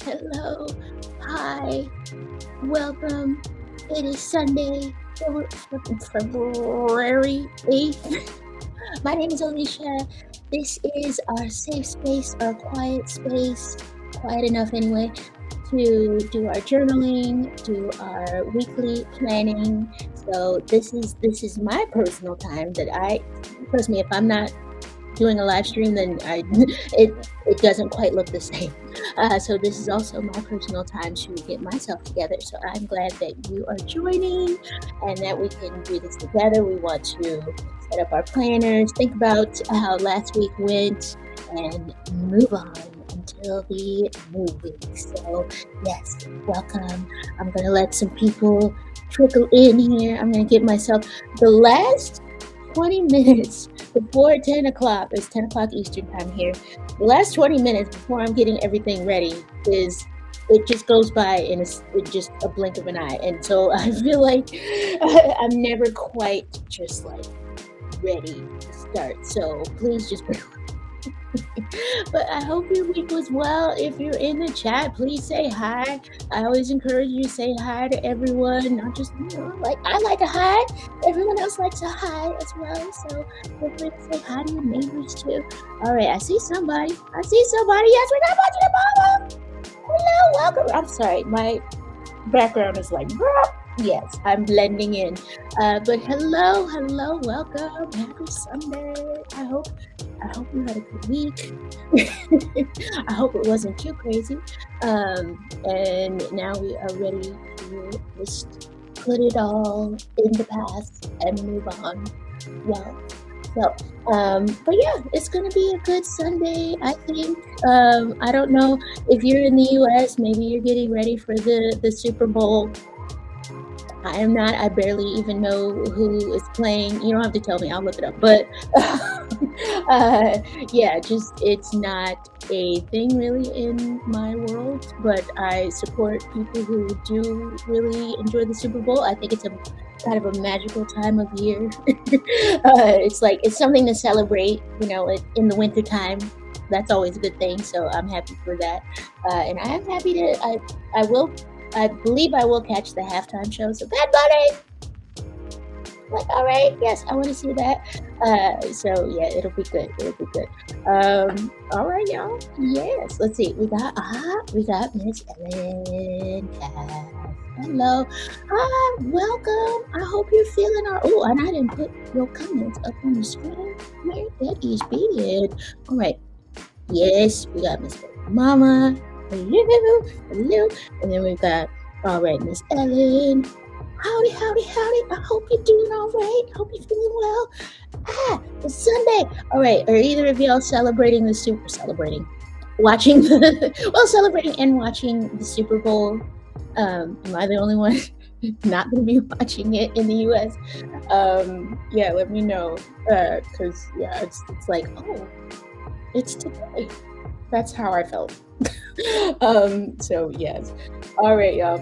Hello, hi, welcome. It is Sunday, February 8th. My name is Alicia. This is our safe space, our quiet space, quiet enough anyway, to do our journaling, do our weekly planning. So this is my personal time that I trust me, if I'm not doing a live stream, then it doesn't quite look the same. So this is also my personal time to get myself together. So I'm glad that you are joining and that we can do this together. We want to set up our planners, think about how last week went, and move on until the new week. So yes, welcome. I'm gonna let some people trickle in here. I'm gonna get myself the last 20 minutes before 10 o'clock. It's 10 o'clock Eastern time here. The last 20 minutes before I'm getting everything ready it just goes by in it's just a blink of an eye. And so I feel like I'm never quite just like ready to start. So please just bear with me. But I hope your week was well. If you're in the chat, please say hi. I always encourage you to say hi to everyone, not just, like I like a hi. Everyone else likes a hi as well. So feel free to say hi to your neighbors too. All right, I see somebody. Yes, we got Budget Mama. Hello, welcome. I'm sorry, my background is like, yes, I'm blending in. But hello, welcome. Happy Sunday. I hope you had a good week. I hope it wasn't too crazy. And now we are ready to just put it all in the past and move on. Yeah. So, but yeah, it's gonna be a good Sunday, I think. I don't know if you're in the US, maybe you're getting ready for the Super Bowl. I am not. I barely even know who is playing. You don't have to tell me. I'll look it up. But yeah, just it's not a thing really in my world. But I support people who do really enjoy the Super Bowl. I think it's a kind of a magical time of year. It's something to celebrate. In the winter time. That's always a good thing. So I'm happy for that. And I am happy to. I believe I will catch the halftime show. So Bad Bunny, like, all right, yes, I want to see that. So yeah, it'll be good. All right, y'all. Yes, let's see. We got Miss Ellen Cass. Hello. Hi, welcome. I hope you're feeling our. Oh, and I didn't put your comments up on the screen. Where that is being. All right. Yes, we got Miss Mama. Hello. And then we've got, all right, Miss Ellen. Howdy. I hope you're doing all right. Hope you're feeling well. It's Sunday. All right. Are either of y'all celebrating celebrating and watching the Super Bowl? Am I the only one not going to be watching it in the US? Yeah, let me know. Because, yeah, it's like, oh, it's today. That's how I felt. So yes. All right, y'all.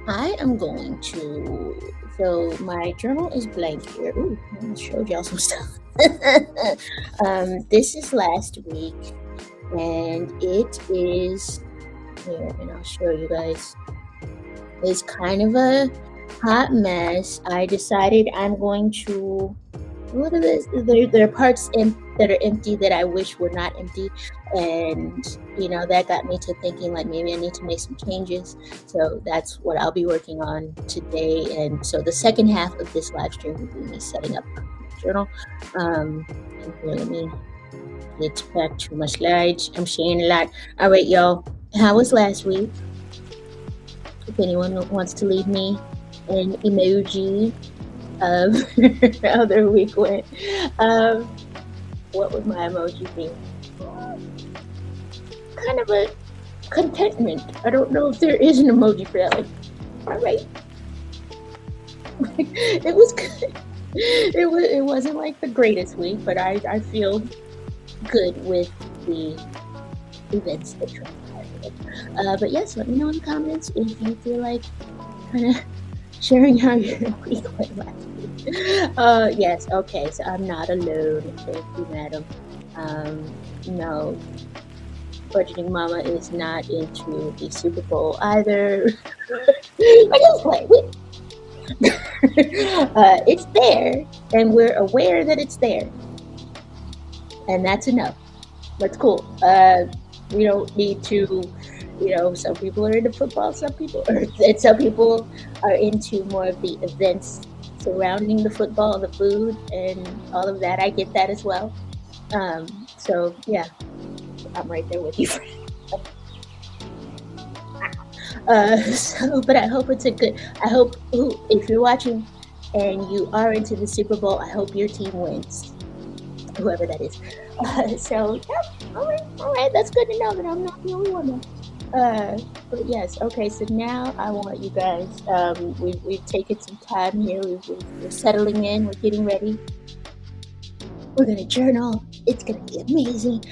I am going to. So my journal is blank here. Ooh, I showed y'all some stuff. This is last week, and it is here, and I'll show you guys. It's kind of a hot mess. I decided I'm going to. Look at this. There are parts that are empty that I wish were not empty. And, that got me to thinking like maybe I need to make some changes. So that's what I'll be working on today. And so the second half of this live stream will be me setting up my journal. And here, let me get back to my slides. I'm sharing a lot. All right, y'all. How was last week? If anyone wants to leave me an emoji of how their week went. What would my emoji be? Kind of a contentment. I don't know if there is an emoji for that. Like, all right. It was good. It wasn't like the greatest week, but I feel good with the events that transpired. But yes, let me know in the comments if you feel like kind of sharing how your week went last week. Yes, okay, so I'm not alone. Thank you, madam. No, budgeting mama is not into the Super Bowl either. I just play. It's there, and we're aware that it's there, and that's enough. That's cool. We don't need to, some people are into football, and some people are into more of the events surrounding the football, the food, and all of that. I get that as well. So yeah, I'm right there with you. But I hope it's I hope, if you're watching and you are into the Super Bowl, I hope your team wins, whoever that is. So yeah, all right, that's good to know that I'm not the only one. But yes, okay. So now I want you guys. We've taken some time here. We're settling in. We're getting ready. We're gonna journal. It's gonna be amazing.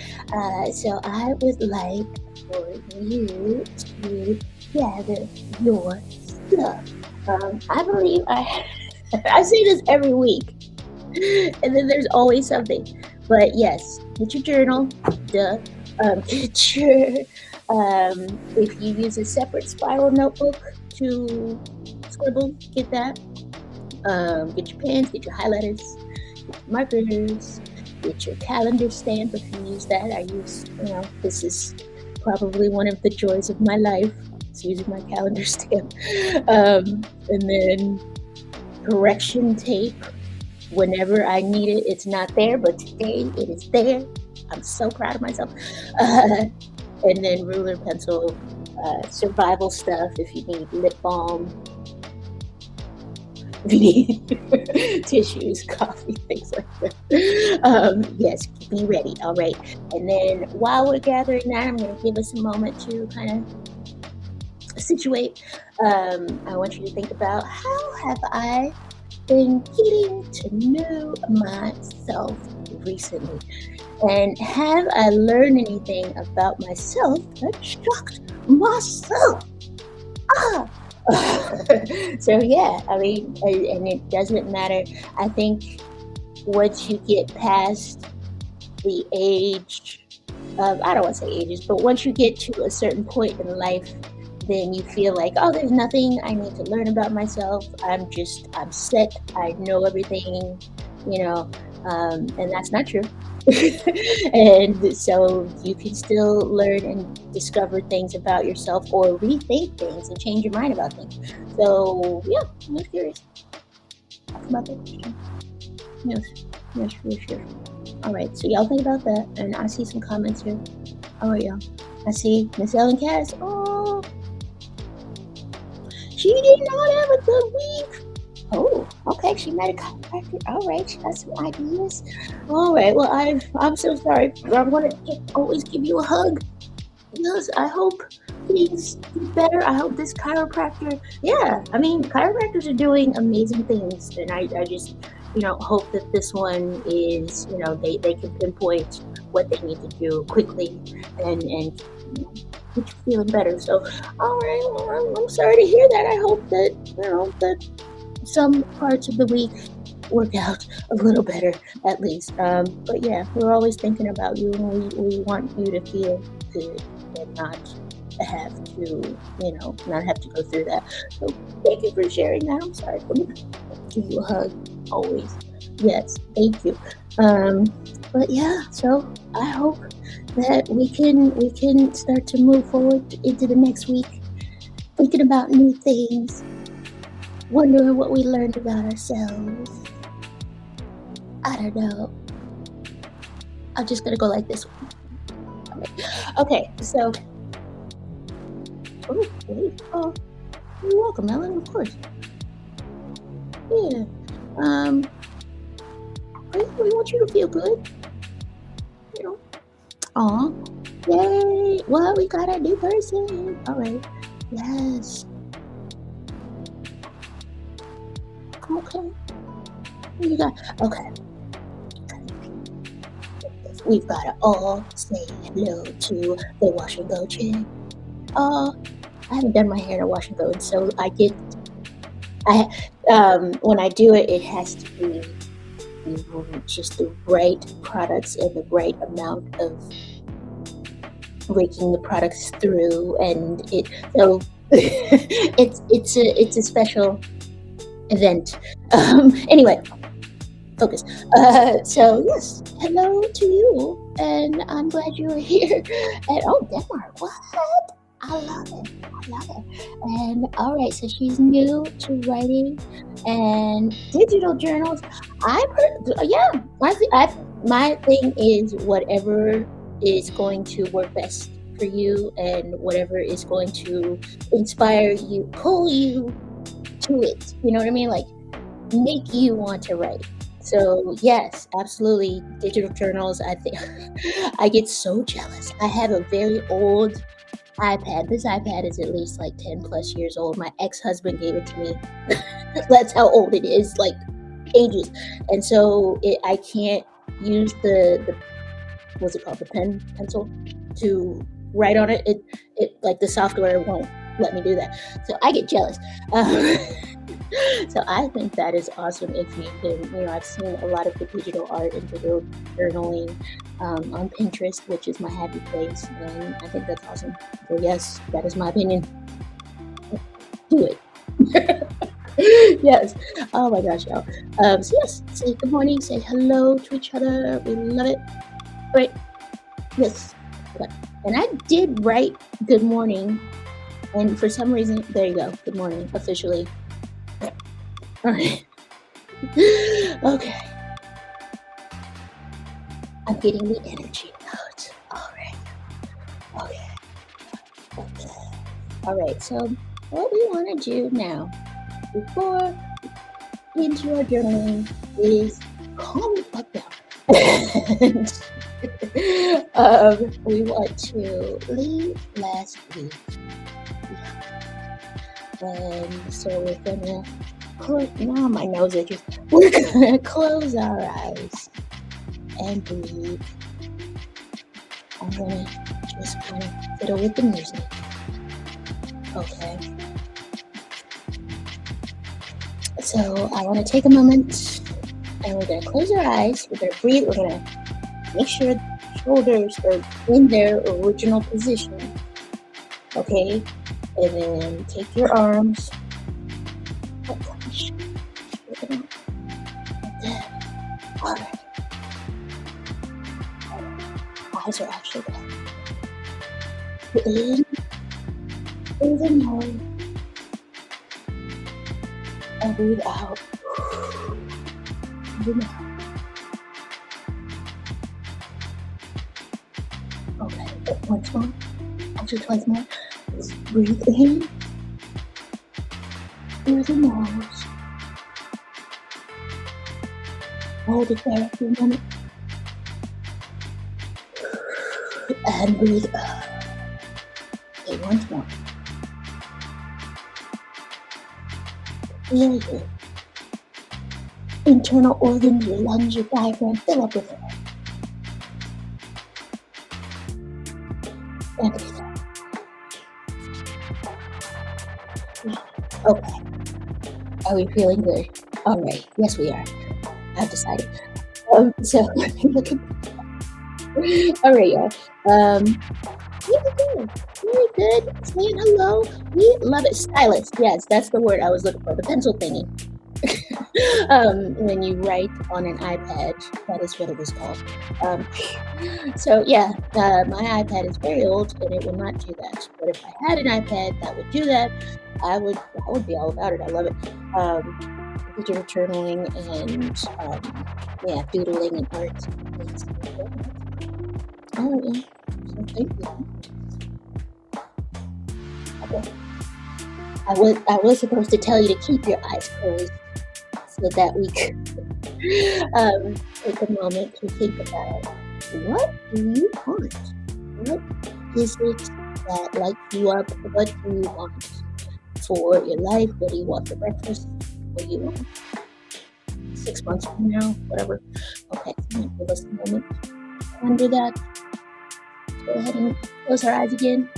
So I would like for you to gather your stuff. I believe I say this every week, and then there's always something. But yes, get your journal. Duh. Get your if you use a separate spiral notebook to scribble, get that. Get your pens, get your highlighters, get your markers, get your calendar stamp if you use that. I use, this is probably one of the joys of my life. It's using my calendar stamp. And then correction tape. Whenever I need it, it's not there, but today it is there. I'm so proud of myself. And then ruler, pencil, survival stuff if you need lip balm, if you need tissues, coffee, things like that. Yes, be ready. All right. And then while we're gathering that, I'm going to give us a moment to kind of situate. I want you to think about, how have I been getting to know myself recently? And have I learned anything about myself that shocked myself? So yeah, I mean, and it doesn't matter. I think once you get past the age of, I don't want to say ages, but once you get to a certain point in life, then you feel like, oh, there's nothing I need to learn about myself. I'm set. I know everything, and that's not true. And so you can still learn and discover things about yourself, or rethink things and change your mind about things. So yeah, I'm just curious. Talk about that question. Yes, sure. All right, so y'all think about that, and I see some comments here. All right, y'all. I see Miss Ellen Cass. Oh, she did not have a good week. Oh, okay. She met a chiropractor. All right, she got some ideas. All right. Well, I'm so sorry. I'm gonna always give you a hug, because I hope things get better. I hope this chiropractor. Yeah, I mean, chiropractors are doing amazing things, and I just hope that this one is they can pinpoint what they need to do quickly and get you feeling better. So, all right. Well, I'm sorry to hear that. I hope that that some parts of the week work out a little better, at least. But yeah, we're always thinking about you, and we want you to feel good and not have to, not have to go through that. So thank you for sharing that. I'm sorry. Give you a hug always. Yes, thank you. But yeah, so I hope that we can start to move forward into the next week, thinking about new things, wondering what we learned about ourselves. I don't know. I'm just gonna go like this one. Okay, so you're welcome, Ellen, of course. Yeah. We want you to feel good. Aw. Yay. Well, we got a new person. All right. Yes. Okay. What you got? Okay. We've got to all say hello to the wash and go chick. I haven't done my hair in a wash and go, and so when I do it, it has to be just the right products and the right amount of raking the products through, and it so it's a special event. Anyway, focus. So yes, hello to you, and I'm glad you are here. And oh, Denmark, what? I love it. I love it. And all right, so she's new to writing and digital journals. I've heard, yeah. My thing is whatever is going to work best for you, and whatever is going to inspire you, pull you to it. You know what I mean? Like make you want to write. So yes, absolutely, digital journals. I think I get so jealous. I have a very old iPad. This iPad is at least like 10 plus years old. My ex-husband gave it to me. That's how old it is, like ages. And so I can't use the what's it called, the pencil to write on it. It like the software won't let me do that. So I get jealous. So I think that is awesome if you can, I've seen a lot of the digital art and digital journaling on Pinterest, which is my happy place, and I think that's awesome. So yes, that is my opinion. Do it. Yes. Oh my gosh, y'all. So yes, say good morning, say hello to each other. We love it. Right. Yes. Okay. And I did write good morning, and for some reason, there you go. Good morning, officially. All right. Okay. I'm getting the energy out. All right. Okay. All right. So what we want to do now, before into our journaling, is calm the fuck down. We want to leave last week behind. And so we're gonna now my nose itches. We're gonna close our eyes and breathe. I'm gonna just kind of fiddle with the music. Okay. So I want to take a moment, and we're gonna close our eyes. We're gonna breathe. We're gonna make sure the shoulders are in their original position. Okay, and then take your arms. All right. Eyes are actually down. In through the nose and breathe out through the mouth. Okay, once more. Actually, twice more. Just breathe in through the nose. Hold it there for a minute. And breathe out. Okay, once more. Feel your internal organs, your lungs, your diaphragm, fill up with air. And breathe out. Okay. Are we feeling good? All right. Yes, we are. I've decided. So look at. All right, y'all. Really good. Really good. Saying hello. We love it. Stylus. Yes, that's the word I was looking for. The pencil thingy. When you write on an iPad, that is what it was called. So yeah, my iPad is very old and it will not do that. But if I had an iPad that would do that, I would be all about it. I love it. Digital journaling and doodling and art. Oh yeah. So thank you. Okay. I was supposed to tell you to keep your eyes closed so that we could take a moment to think about what do you want? What is it that lights you up? What do you want for your life? What do you want for breakfast? What do you want 6 months from now? Whatever. Okay, so give us a moment to ponder that. Go ahead and close our eyes again.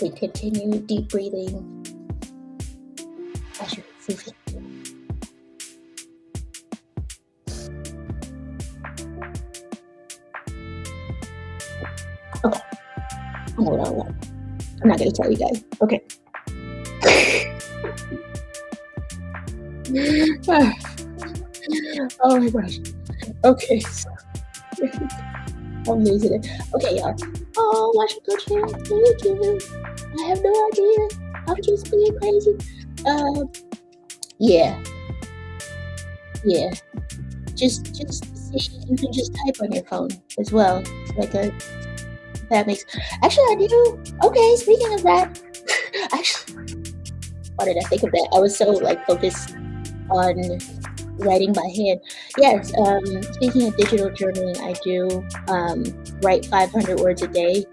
We continue deep breathing Pleasure. Susie. Okay. Hold on. I'm not gonna tell you guys. Okay. Oh my gosh. Okay. So, I'm losing it. Okay, y'all. Oh, Washington Chair. Thank you. I have no idea. I'm just being crazy. Yeah. Yeah. Just see. You can just type on your phone as well. Like that makes. Actually, I do. Okay. Speaking of that, actually, why did I think of that? I was so like focused on writing by hand. Yes, speaking of digital journaling, I do write 500 words a day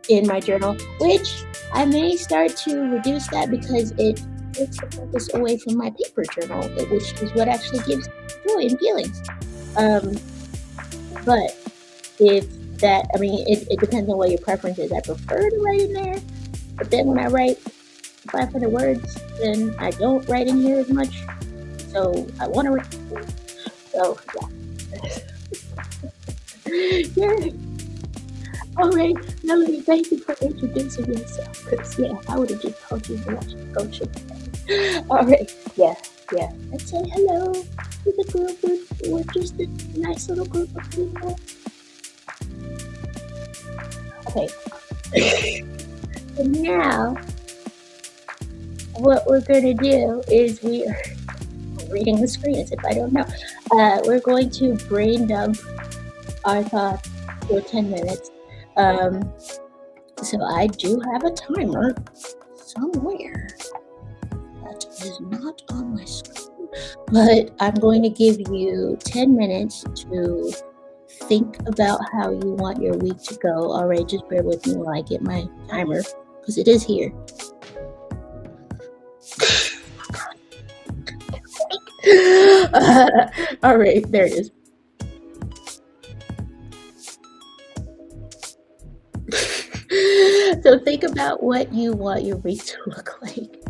in my journal, which I may start to reduce that because it takes the focus away from my paper journal, which is what actually gives joy and feelings. But if that, I mean, it depends on what your preference is. I prefer to write in there, but then when I write 500 words, then I don't write in here as much. So I want to record. So yeah. All right, Melanie, thank you for introducing yourself. Because I would have just told you to watch the coach. All right, yeah. Let's say hello to the group. We're just a nice little group of people. Okay. So now, what we're gonna do is we are reading the screen as if I don't know. We're going to brain dump our thoughts for 10 minutes. So I do have a timer somewhere that is not on my screen, but I'm going to give you 10 minutes to think about how you want your week to go. All right, just bear with me while I get my timer because it is here. All right, there it is. So think about what you want your week to look like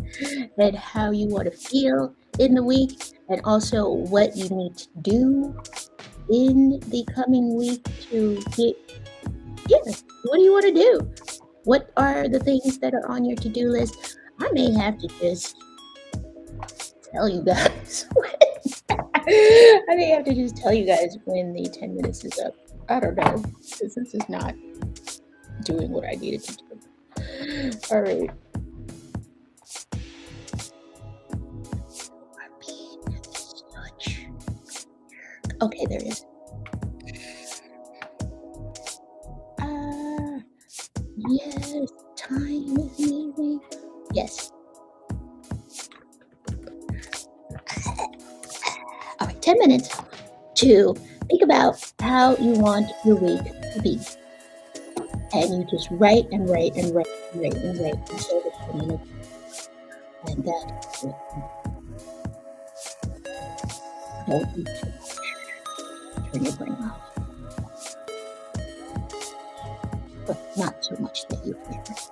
and how you want to feel in the week, and also what you need to do in the coming week to get, what do you want to do? What are the things that are on your to-do list? I may have to just tell you guys I may have to just tell you guys when the 10 minutes is up. I don't know, because this is not doing what I needed to do. All right. Okay, there it is. Yes, time is amazing. Yes. All right, 10 minutes to think about how you want your week to be. And you just write and write and write and write and write until the 10 minutes. And that's it. Don't eat too much. Turn your brain off. But not so much that you can't.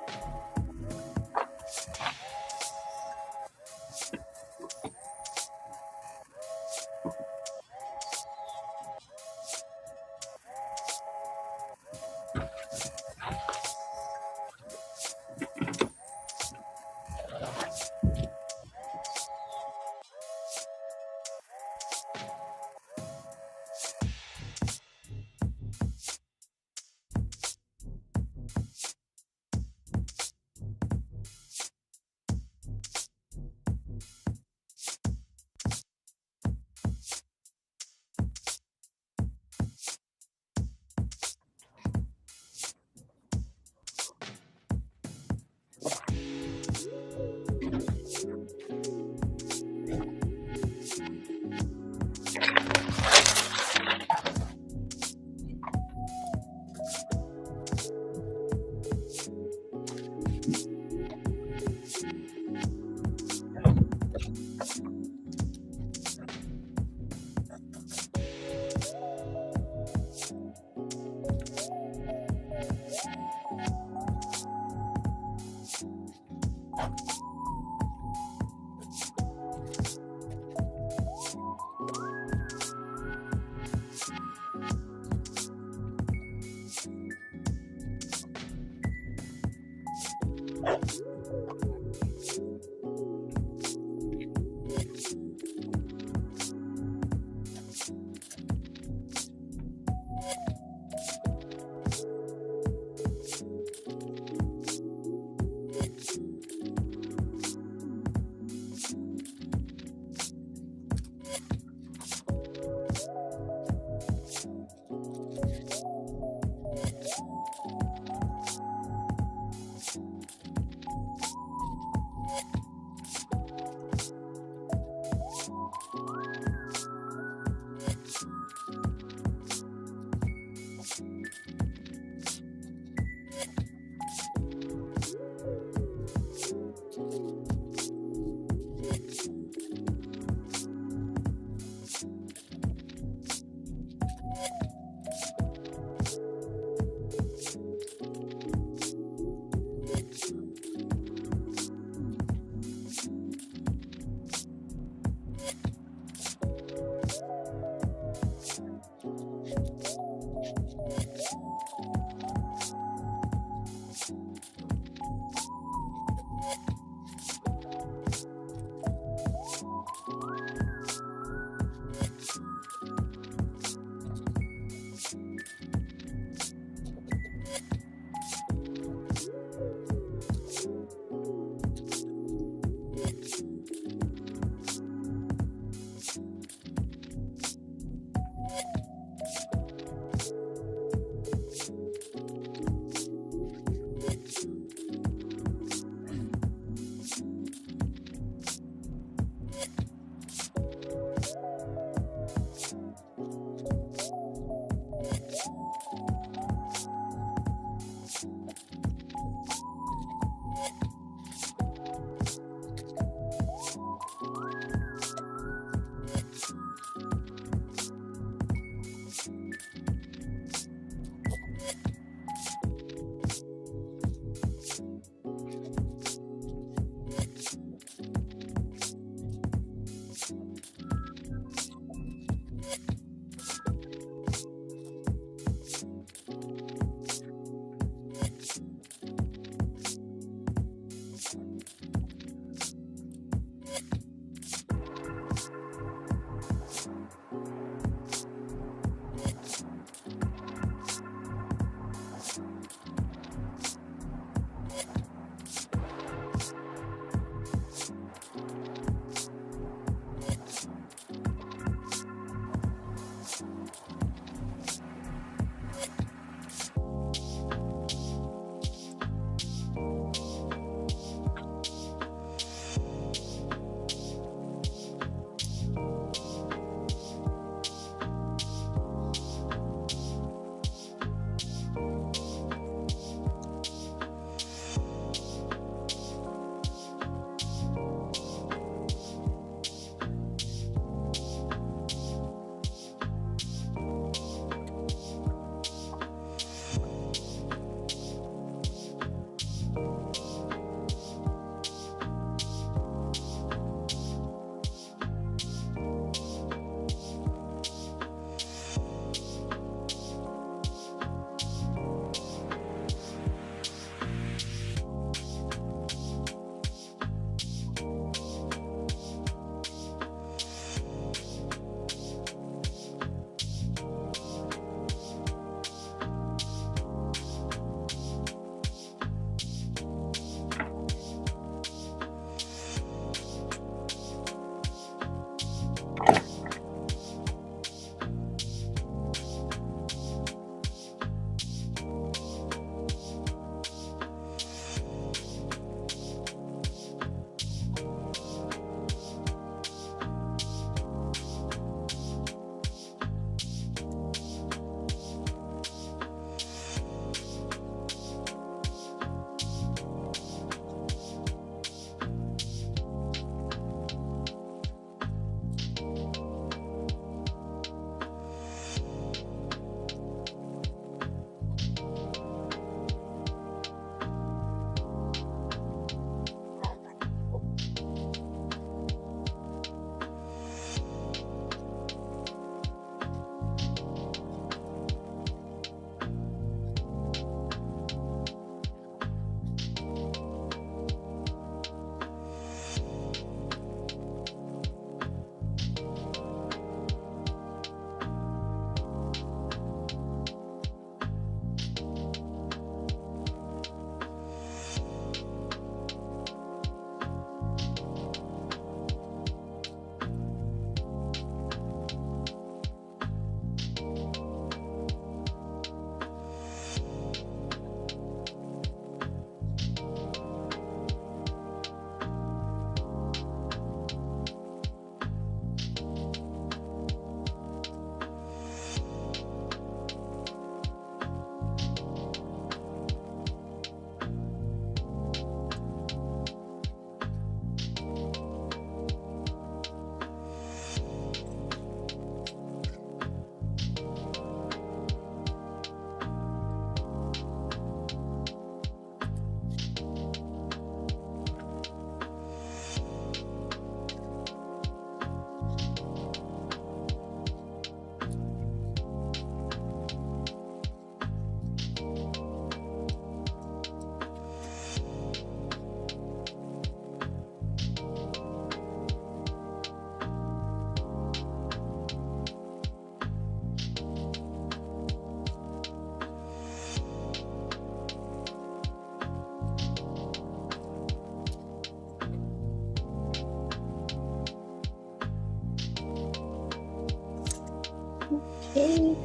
Okay,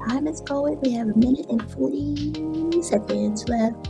time is going. We have a minute and 40 seconds left.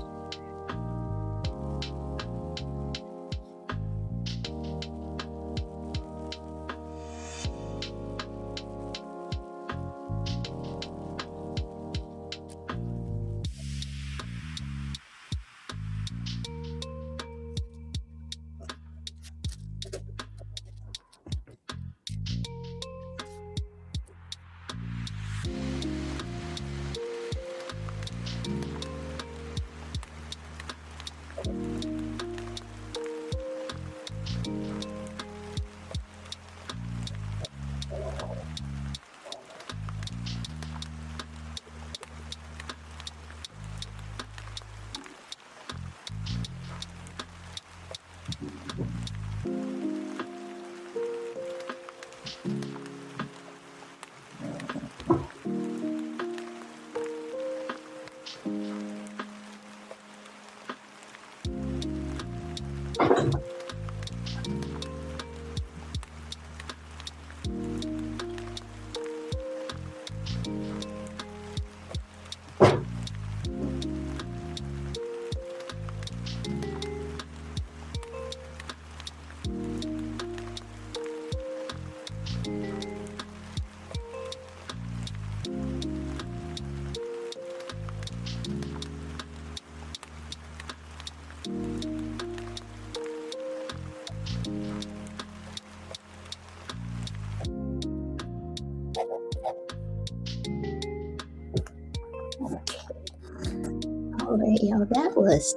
All right, y'all, that was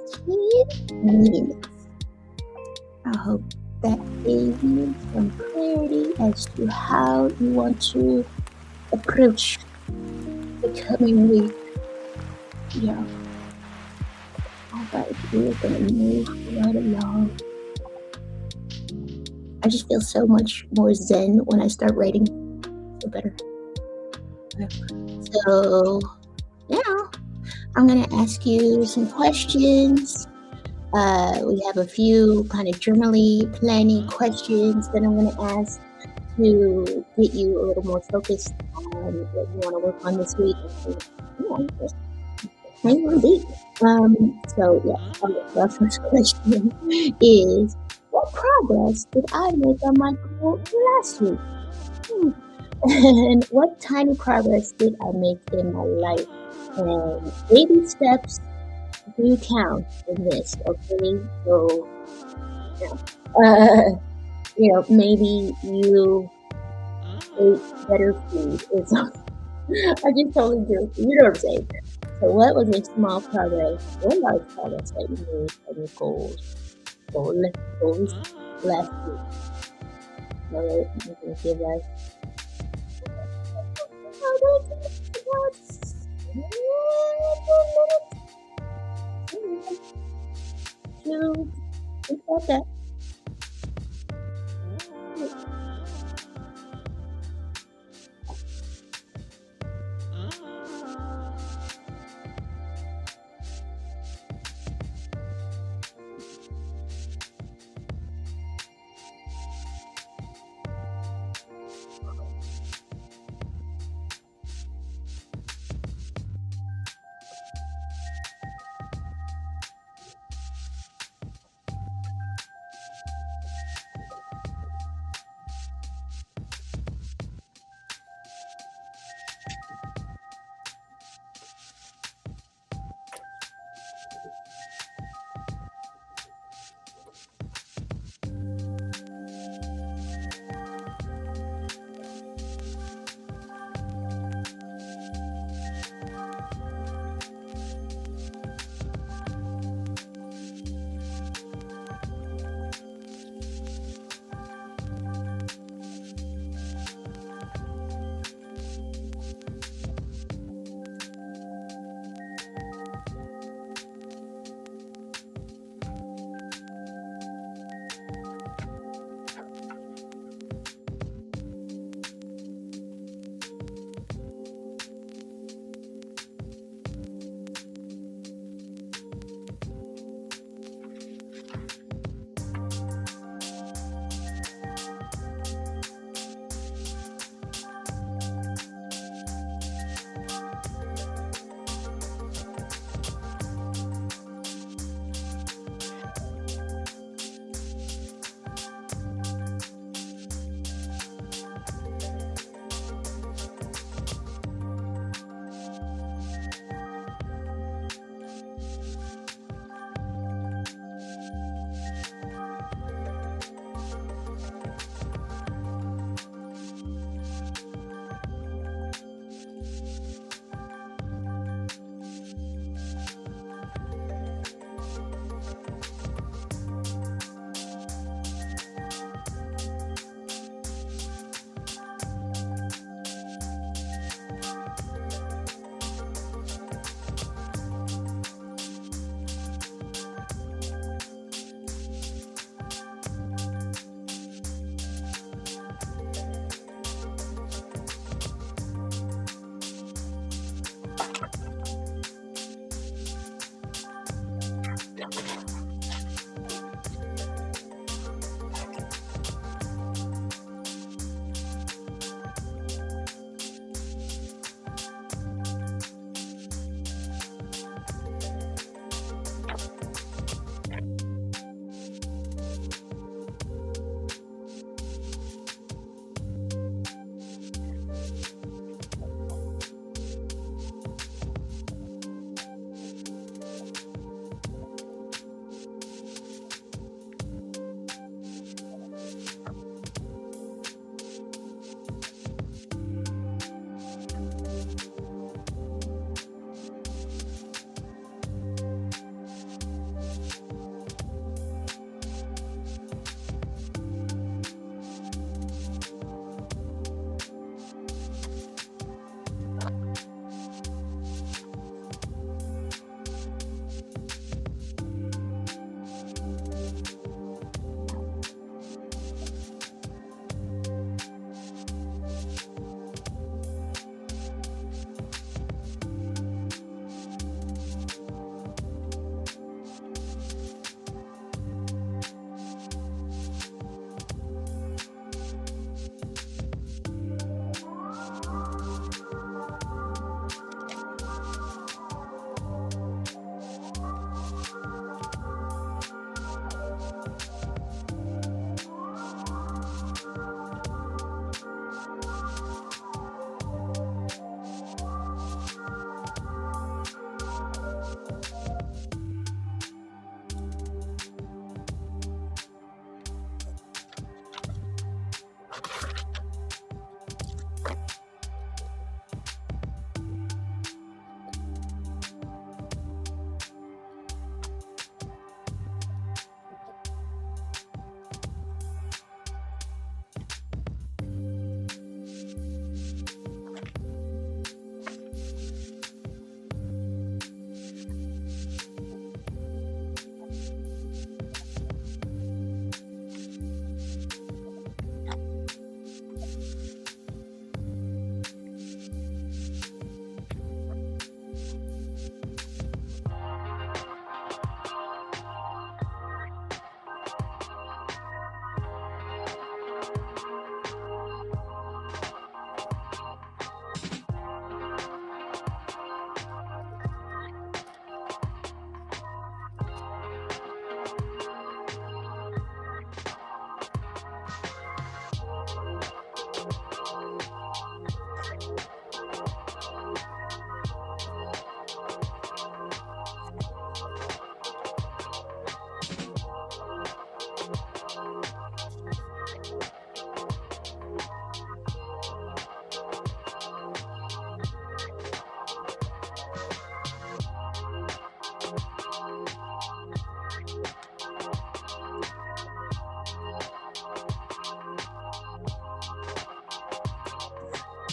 10 minutes. I hope that gave you some clarity as to how you want to approach the coming week. Yeah. All right, we're gonna move right along. I just feel so much more zen when I start writing. So better. So now I'm gonna ask you some questions. We have a few kind of journaling, planning questions that I'm gonna ask to get you a little more focused on what you want to work on this week. So yeah, our first question is, what progress did I make on my goal last week? And what tiny progress did I make in my life? And baby steps do count in this, okay? So, maybe you ate better food or something. I just totally do. You know what I'm saying? So, what was a small progress or large progress that you made on your goals last week? All right, you can give us. To think about that.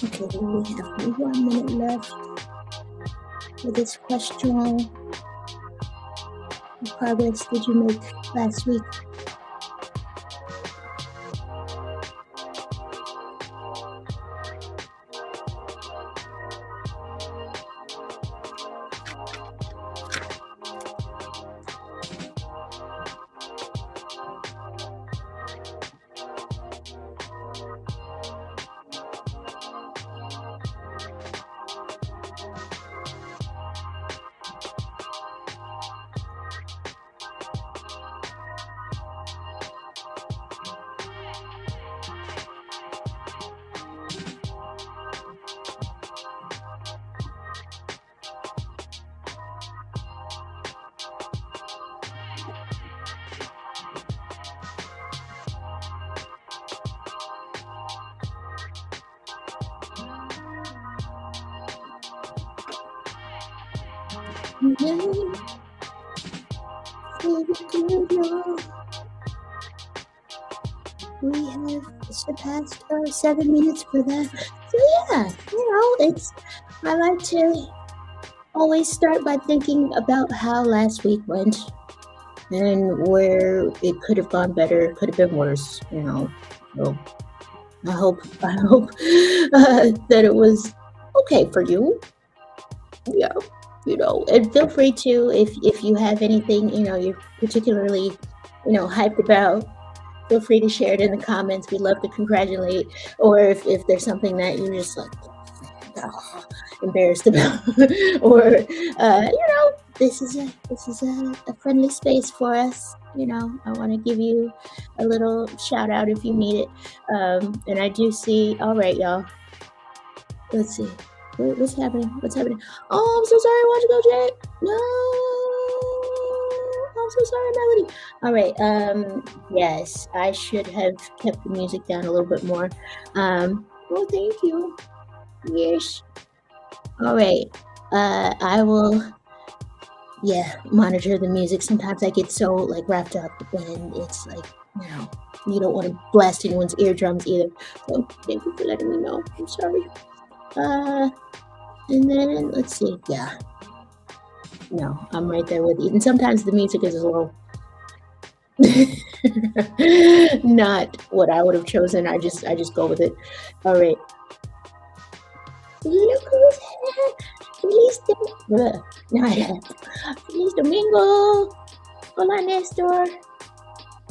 Okay, we have 1 minute left for this question. What progress did you make last week? We have surpassed our 7 minutes for that. So yeah, I like to always start by thinking about how last week went and where it could have gone better, could have been worse, So I hope that it was okay for you. Yeah, and feel free to, if you have anything, you're particularly, hyped about, feel free to share it in the comments. We love to congratulate, or if there's something that you're just like embarrassed about, or this is a friendly space for us. I want to give you a little shout out if you need it. And I do see. All right, y'all. Let's see. What's happening? Oh, I'm so sorry. Why'd you go, Jay? No, I'm so sorry, Melody. All right. Yes, I should have kept the music down a little bit more. Well, thank you. Yes. All right. I will. Yeah, monitor the music. Sometimes I get so wrapped up, and it's you don't want to blast anyone's eardrums either. So thank you for letting me know. I'm sorry. And then let's see. Yeah. No, I'm right there with you. And sometimes the music is a little not what I would have chosen. I just go with it. All right. Look who's here. Feliz Domingo. Hola, Néstor.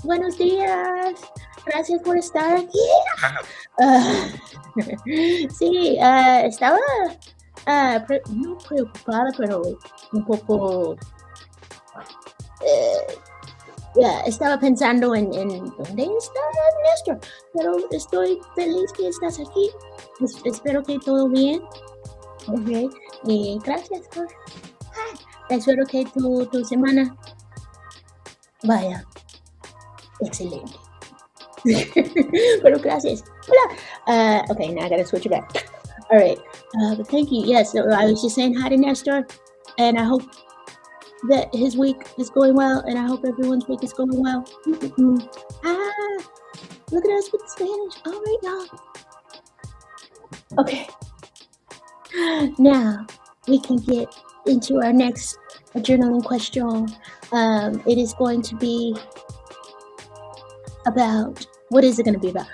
Buenos días. Gracias por estar aquí. Sí, estaba no preocupada, pero un poco... estaba pensando en dónde está Néstor, pero estoy feliz que estás aquí. Espero que todo bien. Okay. Y gracias por... espero que tu semana vaya excelente. Pero gracias. Hola. Okay, now I gotta switch it back. All right. But thank you. Yes, so I was just saying hi to Nestor, and I hope that his week is going well, and I hope everyone's week is going well. Look at us with the Spanish. All right, y'all. Okay. Now we can get into our next journaling question. It is going to be about, what is it going to be about?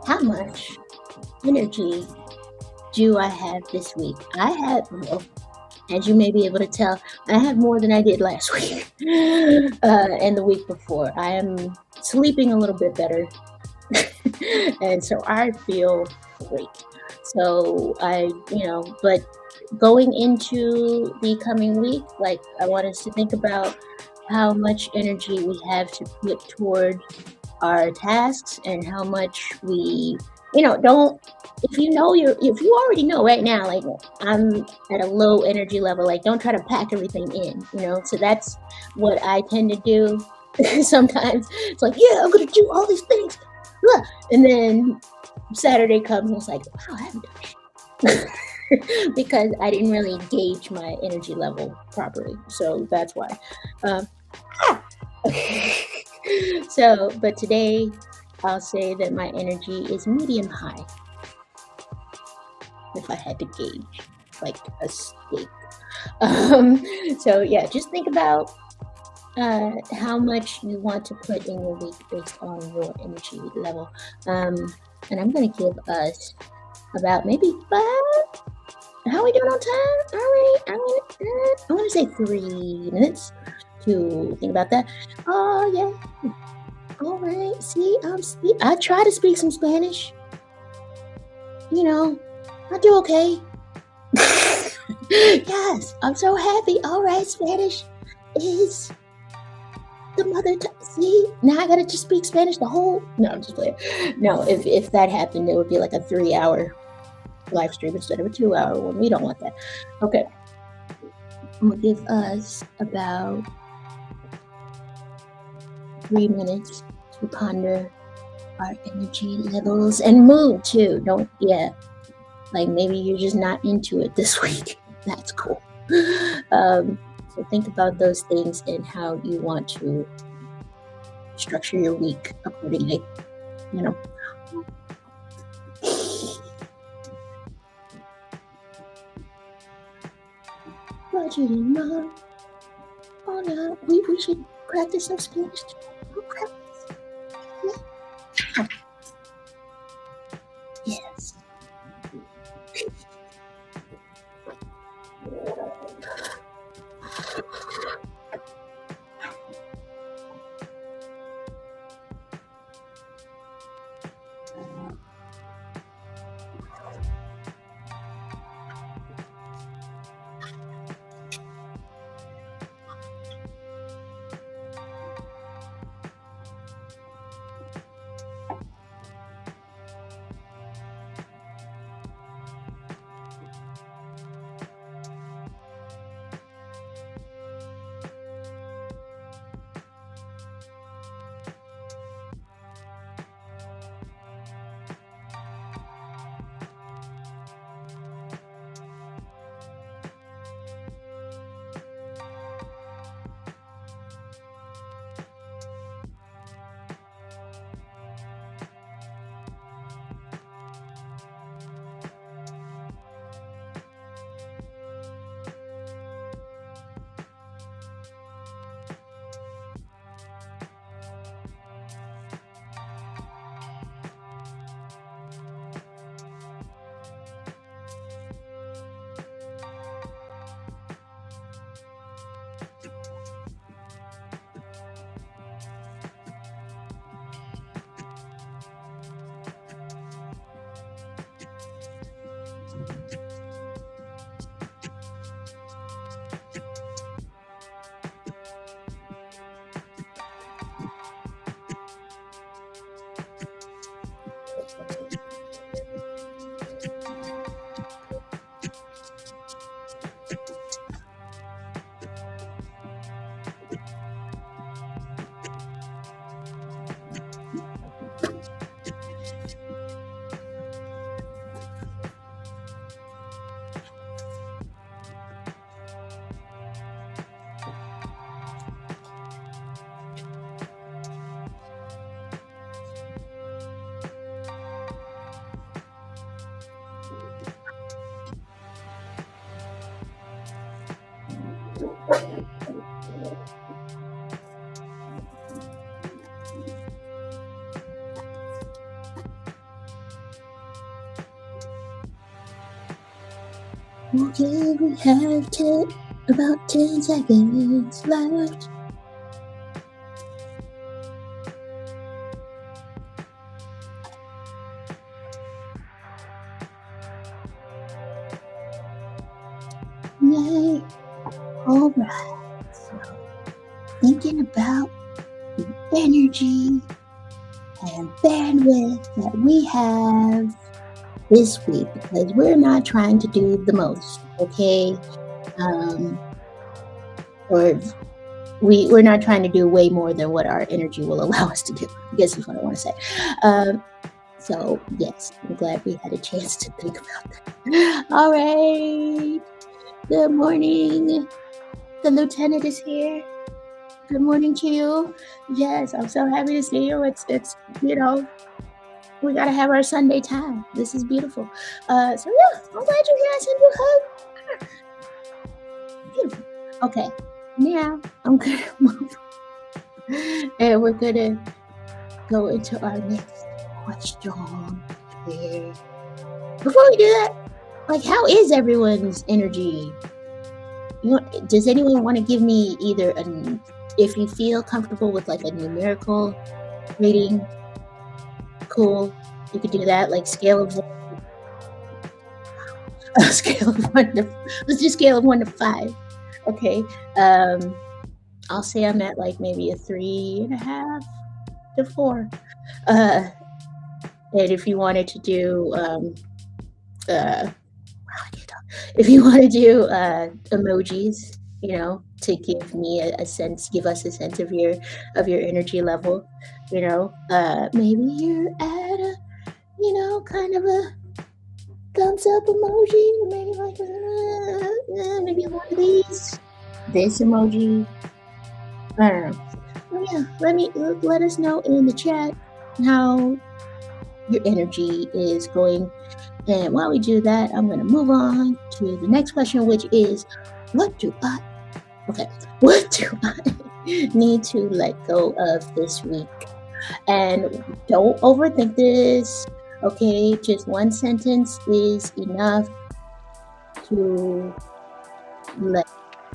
How much energy do I have this week? I have, as you may be able to tell, I have more than I did last week and the week before. I am sleeping a little bit better, and so I feel great. So but going into the coming week, I want us to think about how much energy we have to put toward our tasks, and how much we, if you already know right now, I'm at a low energy level, don't try to pack everything in, so that's what I tend to do. Sometimes it's I'm gonna do all these things, and then Saturday comes and it's wow, I haven't done it. Because I didn't really gauge my energy level properly, so that's why. So, but today I'll say that my energy is medium high. if I had to gauge like a steak. Um, so yeah, just think about how much you want to put in your week based on your energy level. And I'm gonna give us about maybe 5. How are we doing on time? All right, I want to say 3 minutes to think about that. Oh yeah. All right. See, I try to speak some Spanish. You know, I do okay. Yes, I'm so happy. All right, Spanish is the mother tongue. See, now I gotta just speak Spanish the whole. No, I'm just playing. No, if that happened, it would be like a 3-hour live stream instead of a 2-hour one. We don't want that. Okay, I'm gonna give us about 3 minutes to ponder our energy levels and mood too. Don't, yeah, like maybe you're just not into it this week. That's cool. So think about those things and how you want to structure your week accordingly, you know. Budgeting, Mom. Oh no, we should practice some Spanish too. We'll practice. Yeah. Yes. Okay, we have about 10 seconds left. Yay. All right. So, thinking about the energy and bandwidth that we have this week, because we're not trying to do the most, okay? Or we're not trying to do way more than what our energy will allow us to do, I guess is what I want to say. So yes, I'm glad we had a chance to think about that. All right. Good morning. The lieutenant is here. Good morning to you. Yes, I'm so happy to see you. It's We gotta have our Sunday time. This is beautiful. So yeah, I'm glad you're here. I send you a hug. Beautiful. Okay, now I'm gonna move, and we're gonna go into our next question. Here. Before we do that, like, how is everyone's energy? Does anyone want to give me either if you feel comfortable with like a numerical rating? Cool, you could do that. Like a scale of 1 to, let's just scale of 1 to 5. Okay. I'll say I'm at like maybe a 3.5 to 4. And if you wanted to do if you want to do emojis, to give me a sense, give us a sense of your energy level, maybe you're at a, kind of a thumbs up emoji, or maybe like maybe one of these, this emoji. I don't know. Oh, yeah, let us know in the chat how your energy is going. And while we do that, I'm going to move on to the next question, which is, what do I need to let go of this week? And don't overthink this, okay? Just one sentence is enough to let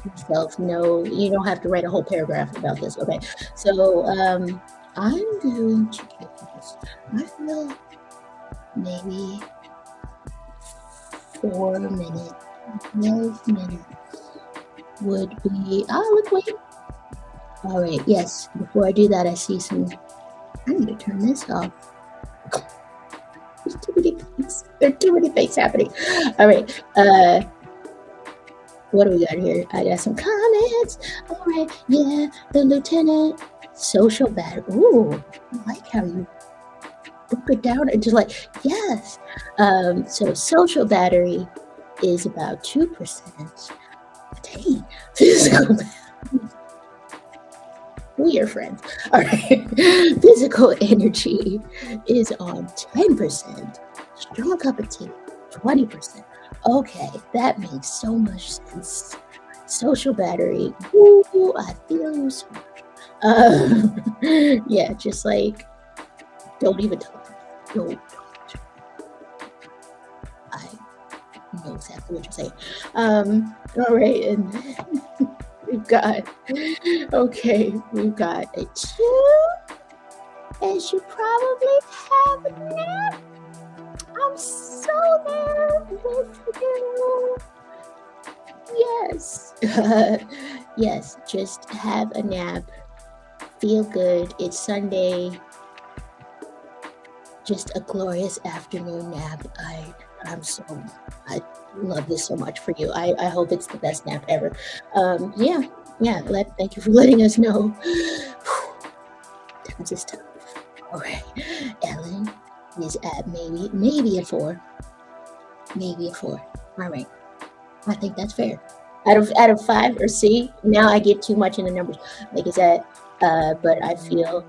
yourself know. You don't have to write a whole paragraph about this, okay? So I'm going to give this, I feel maybe 4 minutes, 12 minutes would be, wait. All right, yes, before I do that, I see I need to turn this off. There's too many things happening. All right, what do we got here? I got some comments. All right, yeah, the lieutenant, social battery. Ooh, I like how you broke it down and just like, yes. So social battery is about 2%. Dang, physical battery. We are friends. All right. Physical energy is on 10%. Strong cup of tea, 20%. Okay, that makes so much sense. Social battery. Ooh, I feel you so much. Yeah, just like, don't even talk. Don't. I know exactly what you're saying. All right, and we've got a 2, and she probably have a nap. I'm so there with you. Yes. Yes, just have a nap. Feel good. It's Sunday. Just a glorious afternoon nap. I love this so much for you. I hope it's the best nap ever. Yeah. Thank you for letting us know. Times is tough. All right. Ellen is at maybe a 4. Maybe a 4. All right. I think that's fair. Out of 5 or C, now I get too much in the numbers. Like I said, but I feel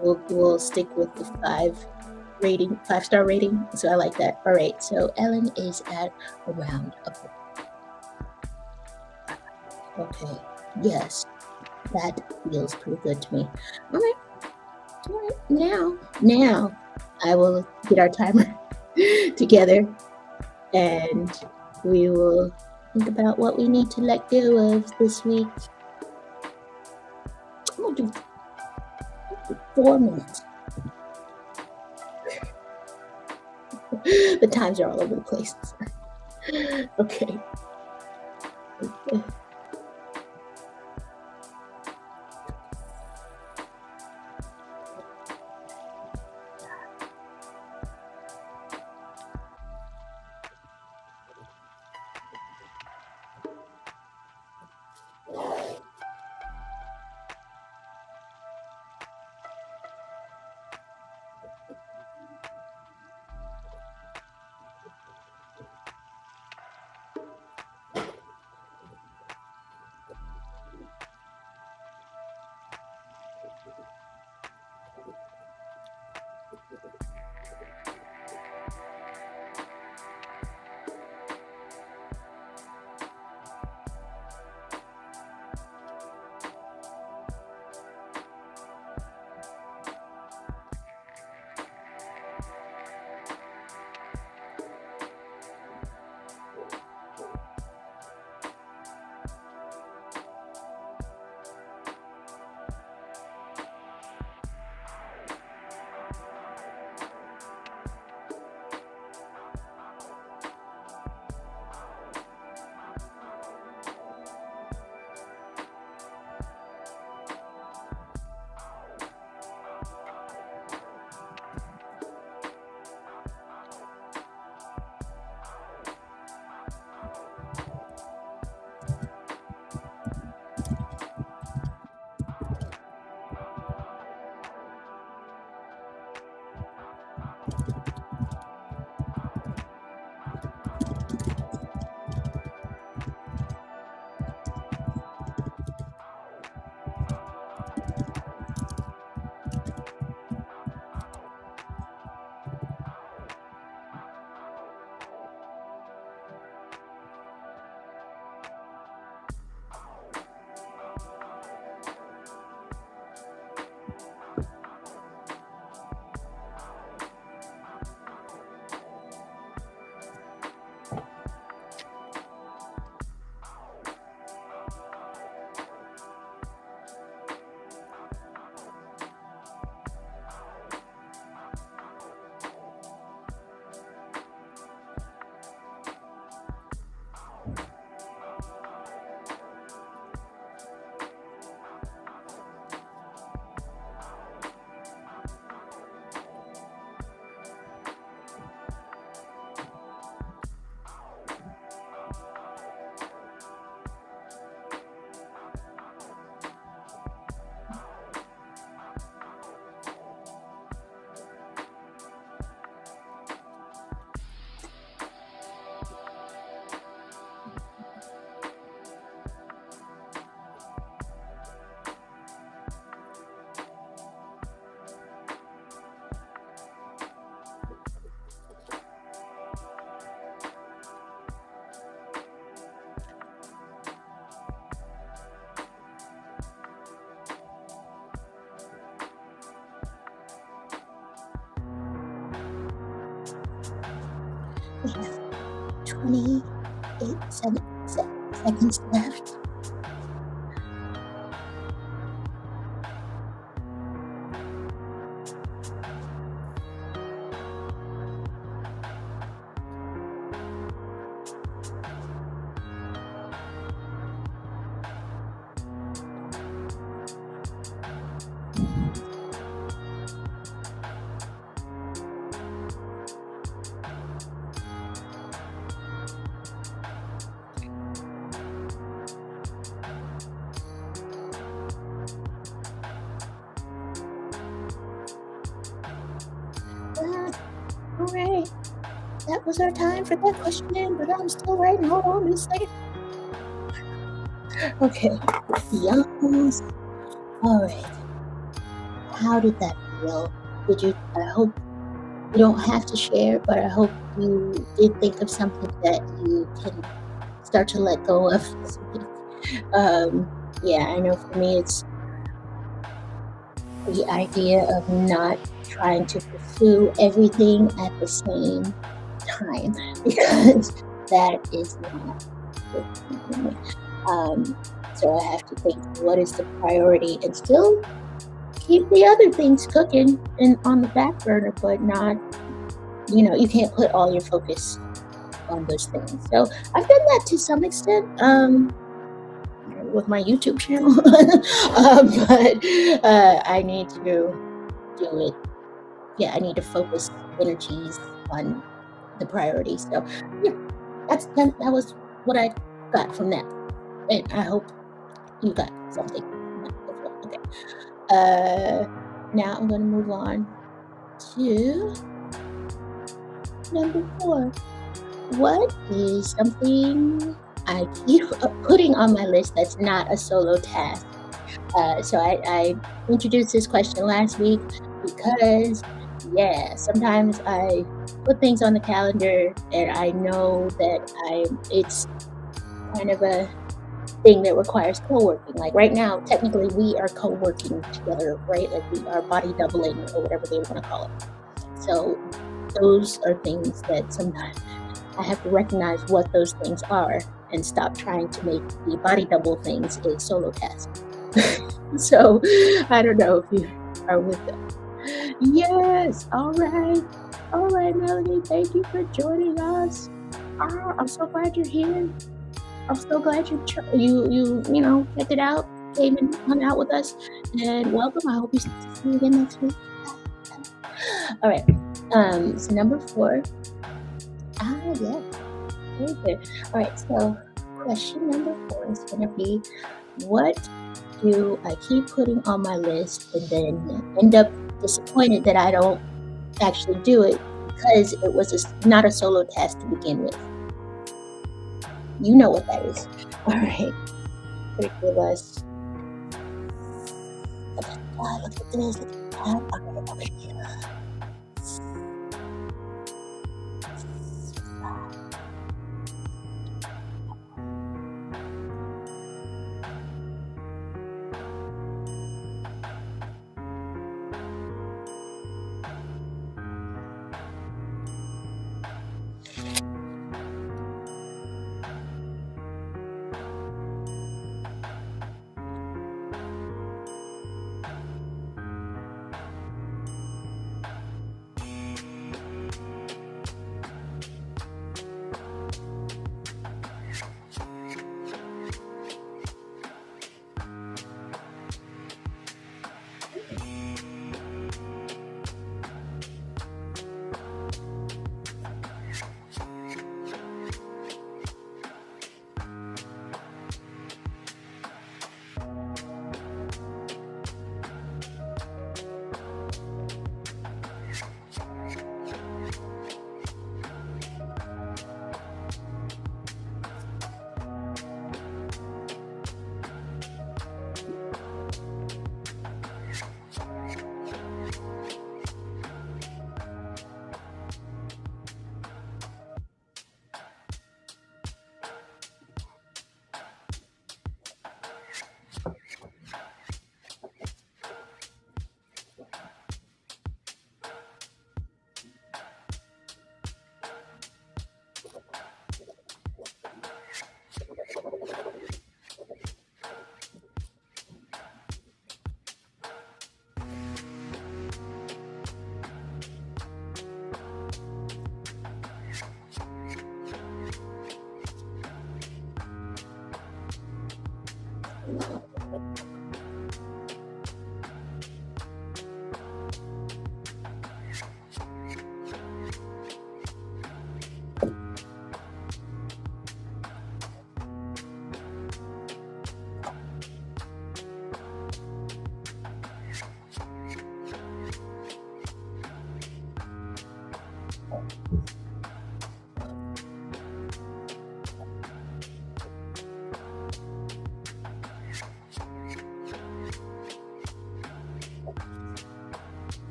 we'll stick with the 5-star rating. So I like that. All right. So Ellen is at around a 4. Okay. Yes, that feels pretty good to me. All right. Now I will get our timer together, and we will think about what we need to let go of this week. I'm gonna do 4 minutes. The times are all over the place. Okay. We have 28 seconds left. All right, that was our time for that question, but I'm still writing. Hold on just a second. Okay, yes. All right. How did that feel? I hope you don't have to share, but I hope you did think of something that you can start to let go of this week. Yeah, I know for me it's the idea of not trying to pursue everything at the same time because that is not good for me. So I have to think, what is the priority, and still keep the other things cooking and on the back burner, but not, you can't put all your focus on those things. So I've done that to some extent with my YouTube channel, but I need to do it. Yeah, I need to focus energies on the priorities. So yeah, that was what I got from that, and I hope you got something from that as well. Okay. Now I'm going to move on to number 4. What is something I keep putting on my list that's not a solo task? So I introduced this question last week because, yeah, sometimes I put things on the calendar and I know that it's kind of a thing that requires co-working. Like right now, technically we are co-working together, right? Like we are body doubling or whatever they want to call it. So those are things that sometimes I have to recognize what those things are and stop trying to make the body double things a solo task. So I don't know if you are with them. Yes, all right, Melanie, thank you for joining us. I'm so glad you're here. I'm so glad you checked it out, came and hung out with us, and welcome. I hope you see you again next week. All right. So number 4. Yeah. Very good. All right. So question number 4 is going to be, what do I keep putting on my list and then end up disappointed that I don't actually do it because it was not a solo task to begin with. You know what that is. All right. Pretty give us. Look at that. Look at this. Look at that. Okay.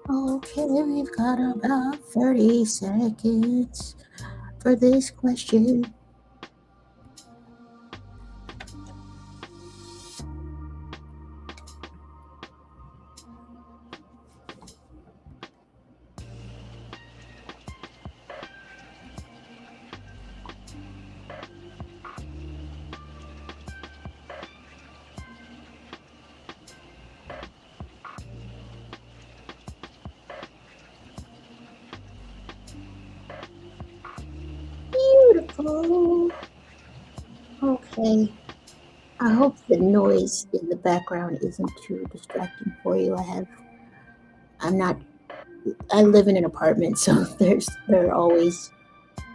Okay, we've got about 30 seconds for this question. Okay. I hope the noise in the background isn't too distracting for you. I'm not, I live in an apartment, so there are always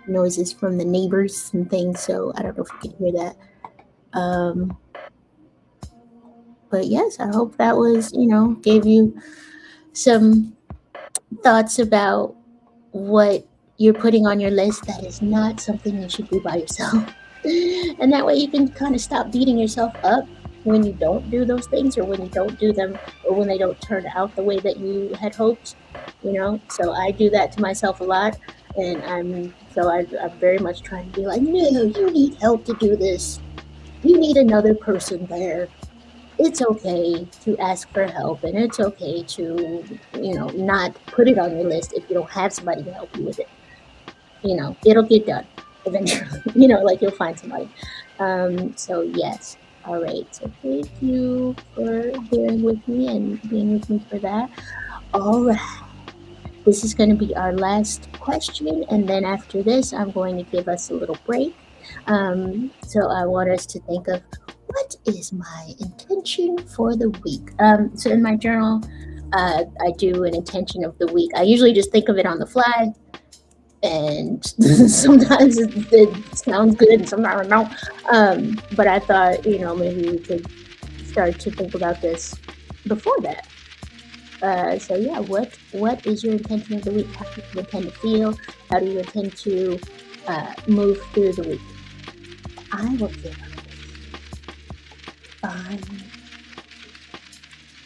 noises from the neighbors and things, so I don't know if you can hear that. Um, but yes, I hope that was, gave you some thoughts about what you're putting on your list that is not something you should do by yourself. And that way you can kind of stop beating yourself up when you don't do those things, or when you don't do them, or when they don't turn out the way that you had hoped. So I do that to myself a lot. And I'm very much trying to be like, no, you need help to do this. You need another person there. It's okay to ask for help, and it's okay to, not put it on your list if you don't have somebody to help you with it. It'll get done eventually. Like you'll find somebody. So yes. All right. So thank you for bearing with me and being with me for that. All right. This is going to be our last question, and then after this, I'm going to give us a little break. So I want us to think of, what is my intention for the week? So in my journal, I do an intention of the week. I usually just think of it on the fly, and sometimes it sounds good and sometimes no. But I thought, maybe we could start to think about this before that. So yeah, what is your intention of the week? How do you intend to feel? How do you intend to move through the week? I will give 5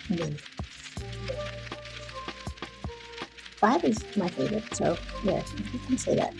minutes. 5 is my favorite, so yeah, you can say that.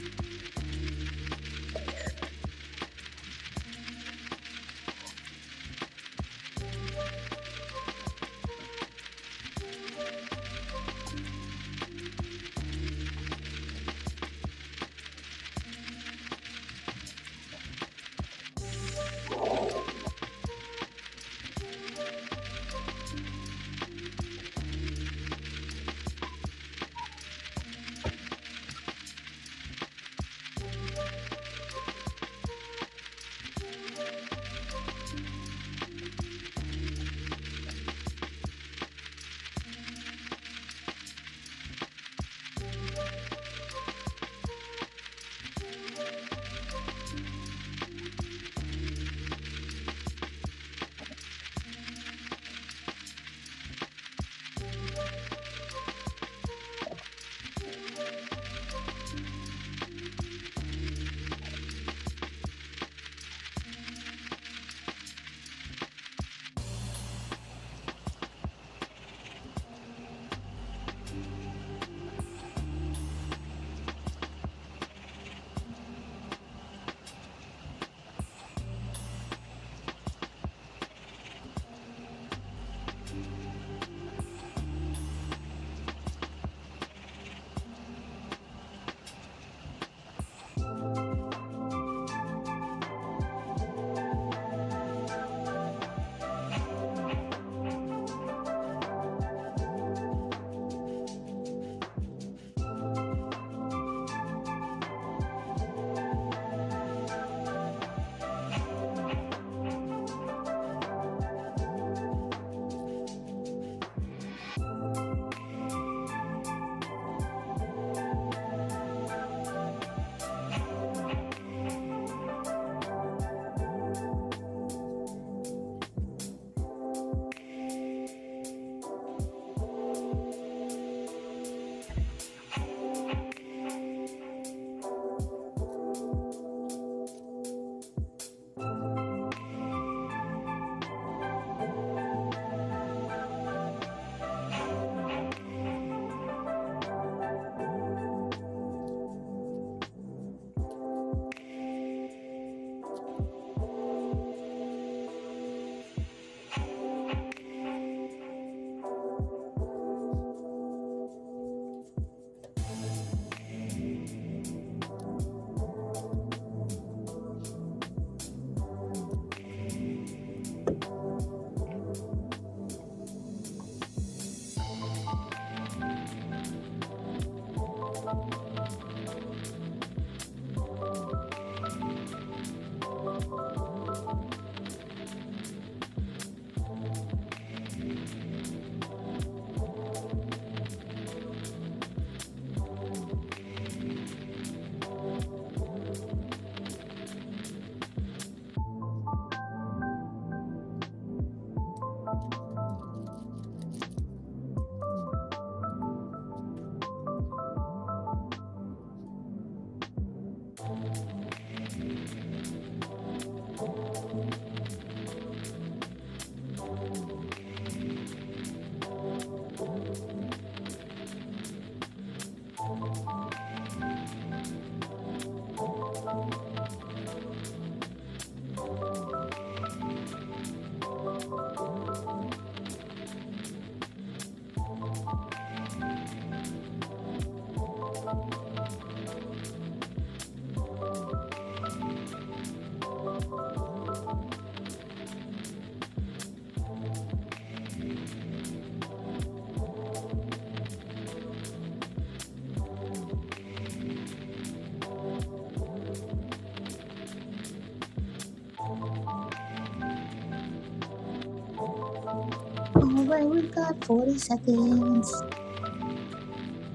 Anyway, we've got 40 seconds.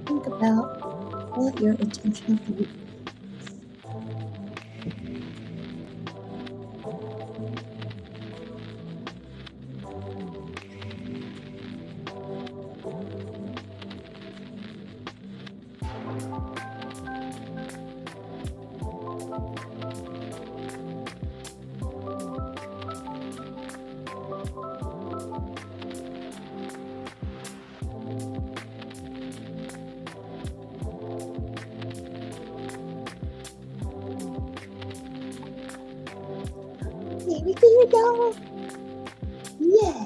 Think about what your intention for the week. There we go. Yeah.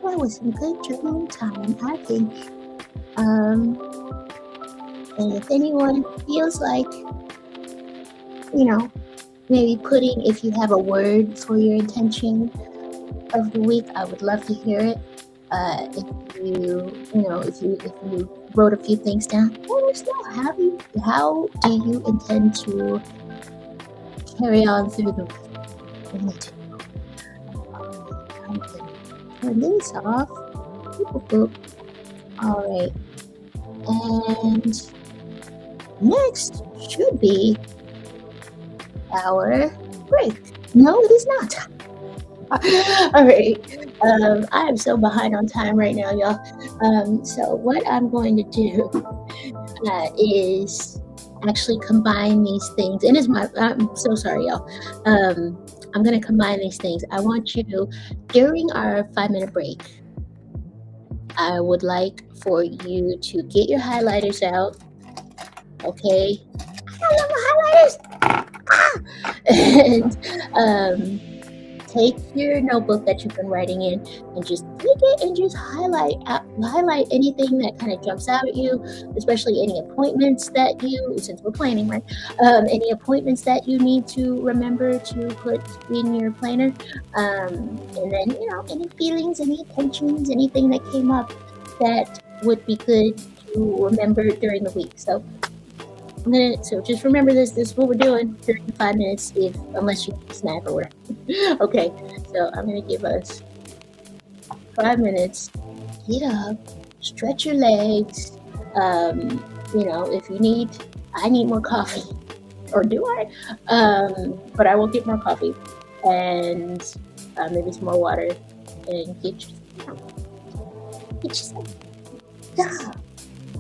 That was some good journaling time, I think. And if anyone feels like, maybe putting, if you have a word for your intention of the week, I would love to hear it. If you wrote a few things down, let us know. How do you intend to carry on through the week? Turn this off. Boop, boop. All right. And next should be our break. No, it is not. All right. I am so behind on time right now, y'all. So what I'm going to do is actually combine these things. And I'm so sorry, y'all. I'm going to combine these things. I want you, during our 5-minute break, I would like for you to get your highlighters out. Okay. I love my highlighters. And take your notebook that you've been writing in and just take it and just highlight anything that kind of jumps out at you, especially any appointments that since we're planning, right? Any appointments that you need to remember to put in your planner. And then, any feelings, any intentions, anything that came up that would be good to remember during the week. So just remember this is what we're doing during the 5 minutes, unless you snack or whatever. Okay, so I'm gonna give us 5 minutes. Get up, stretch your legs. If you need, I need more coffee, or do I? But I will get more coffee and maybe some more water, and get yourself.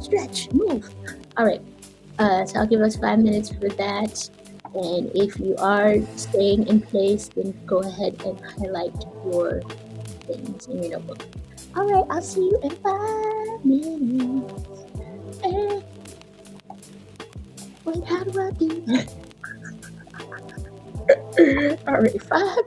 Stretch, move. All right. So I'll give us 5 minutes for that. And if you are staying in place, then go ahead and highlight your things in your notebook. All right, I'll see you in 5 minutes. Wait, how do I do that? All right, 5.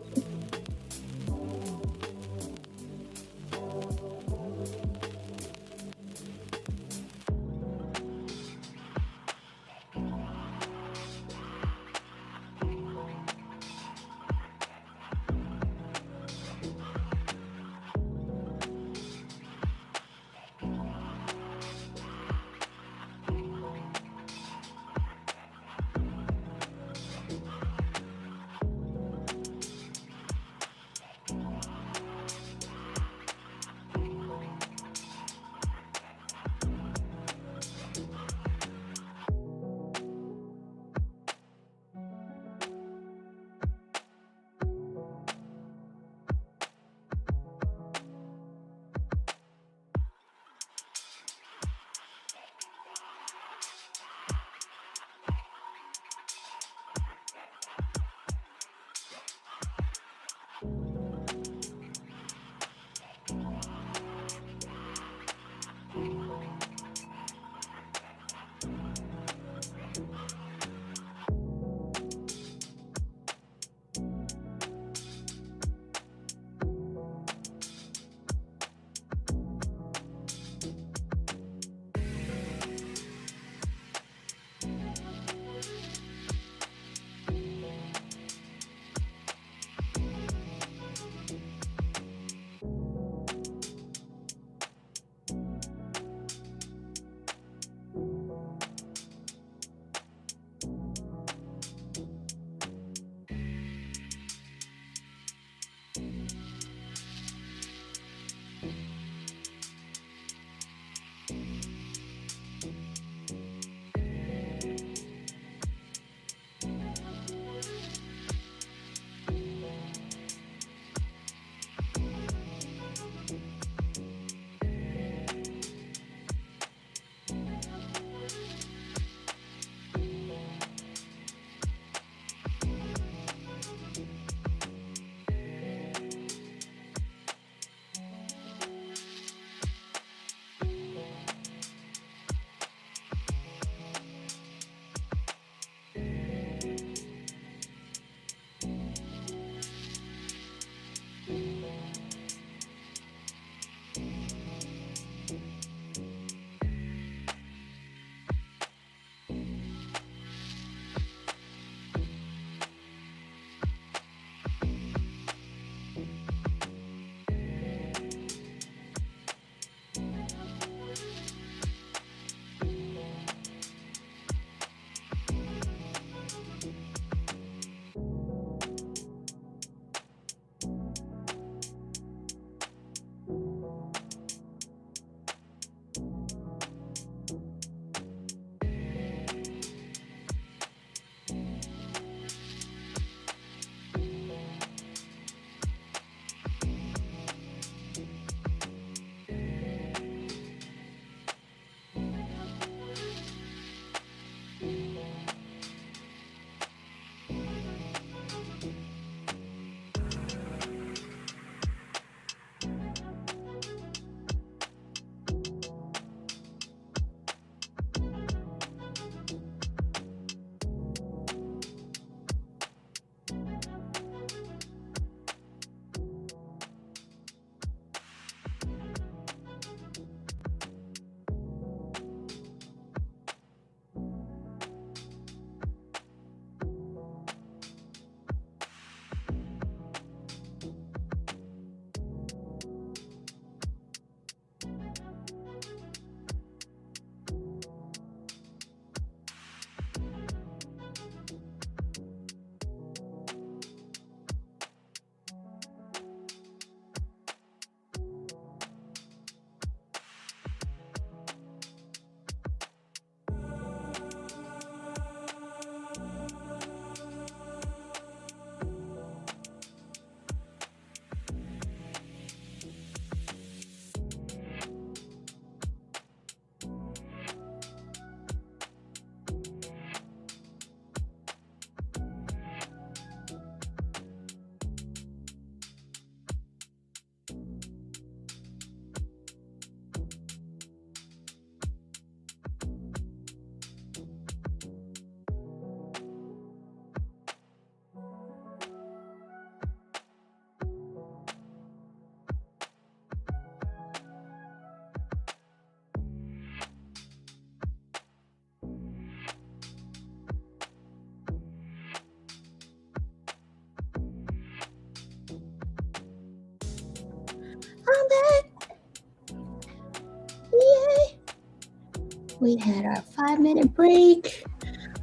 I'm back. Yay. We had our 5-minute break.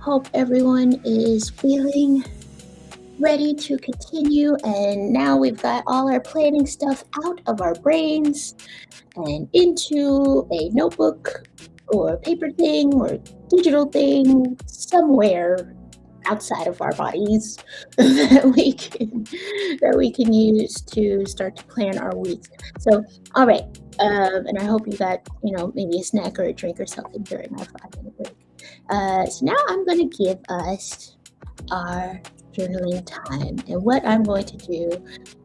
Hope everyone is feeling ready to continue. And now we've got all our planning stuff out of our brains and into a notebook or paper thing or digital thing somewhere outside of our bodies that we can use to start to plan our weeks. So, all right, and I hope you got maybe a snack or a drink or something during our 5-minute break. So now I'm going to give us our journaling time, and what I'm going to do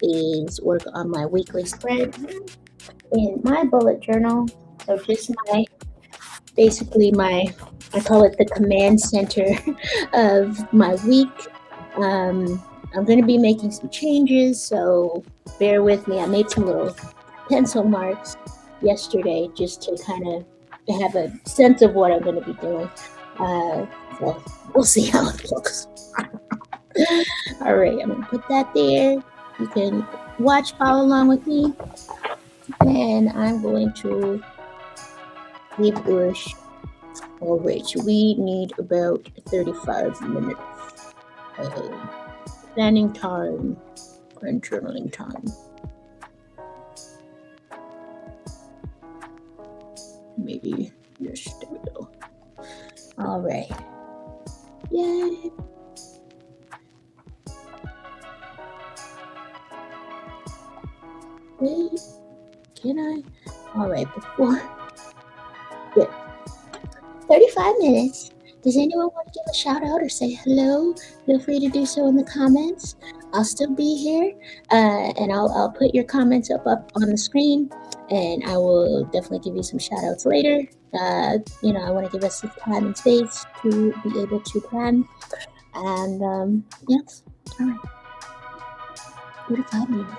is work on my weekly spread in my bullet journal. So just I call it the command center of my week. I'm going to be making some changes, so bear with me. I made some little pencil marks yesterday just to kind of have a sense of what I'm going to be doing. So we'll see how it looks. All right, I'm going to put that there. You can follow along with me, and I'm going to give Urish. All right, so we need about 35 minutes of planning time and journaling time. Maybe yes, there we go. All right. Yay. Wait, can I? All right, before. Good. 35 minutes. Does anyone want to give a shout out or say hello? Feel free to do so in the comments. I'll still be here, and I'll put your comments up on the screen, and I will definitely give you some shout outs later. I want to give us some time and space to be able to plan. And yes, all right. 35 minutes.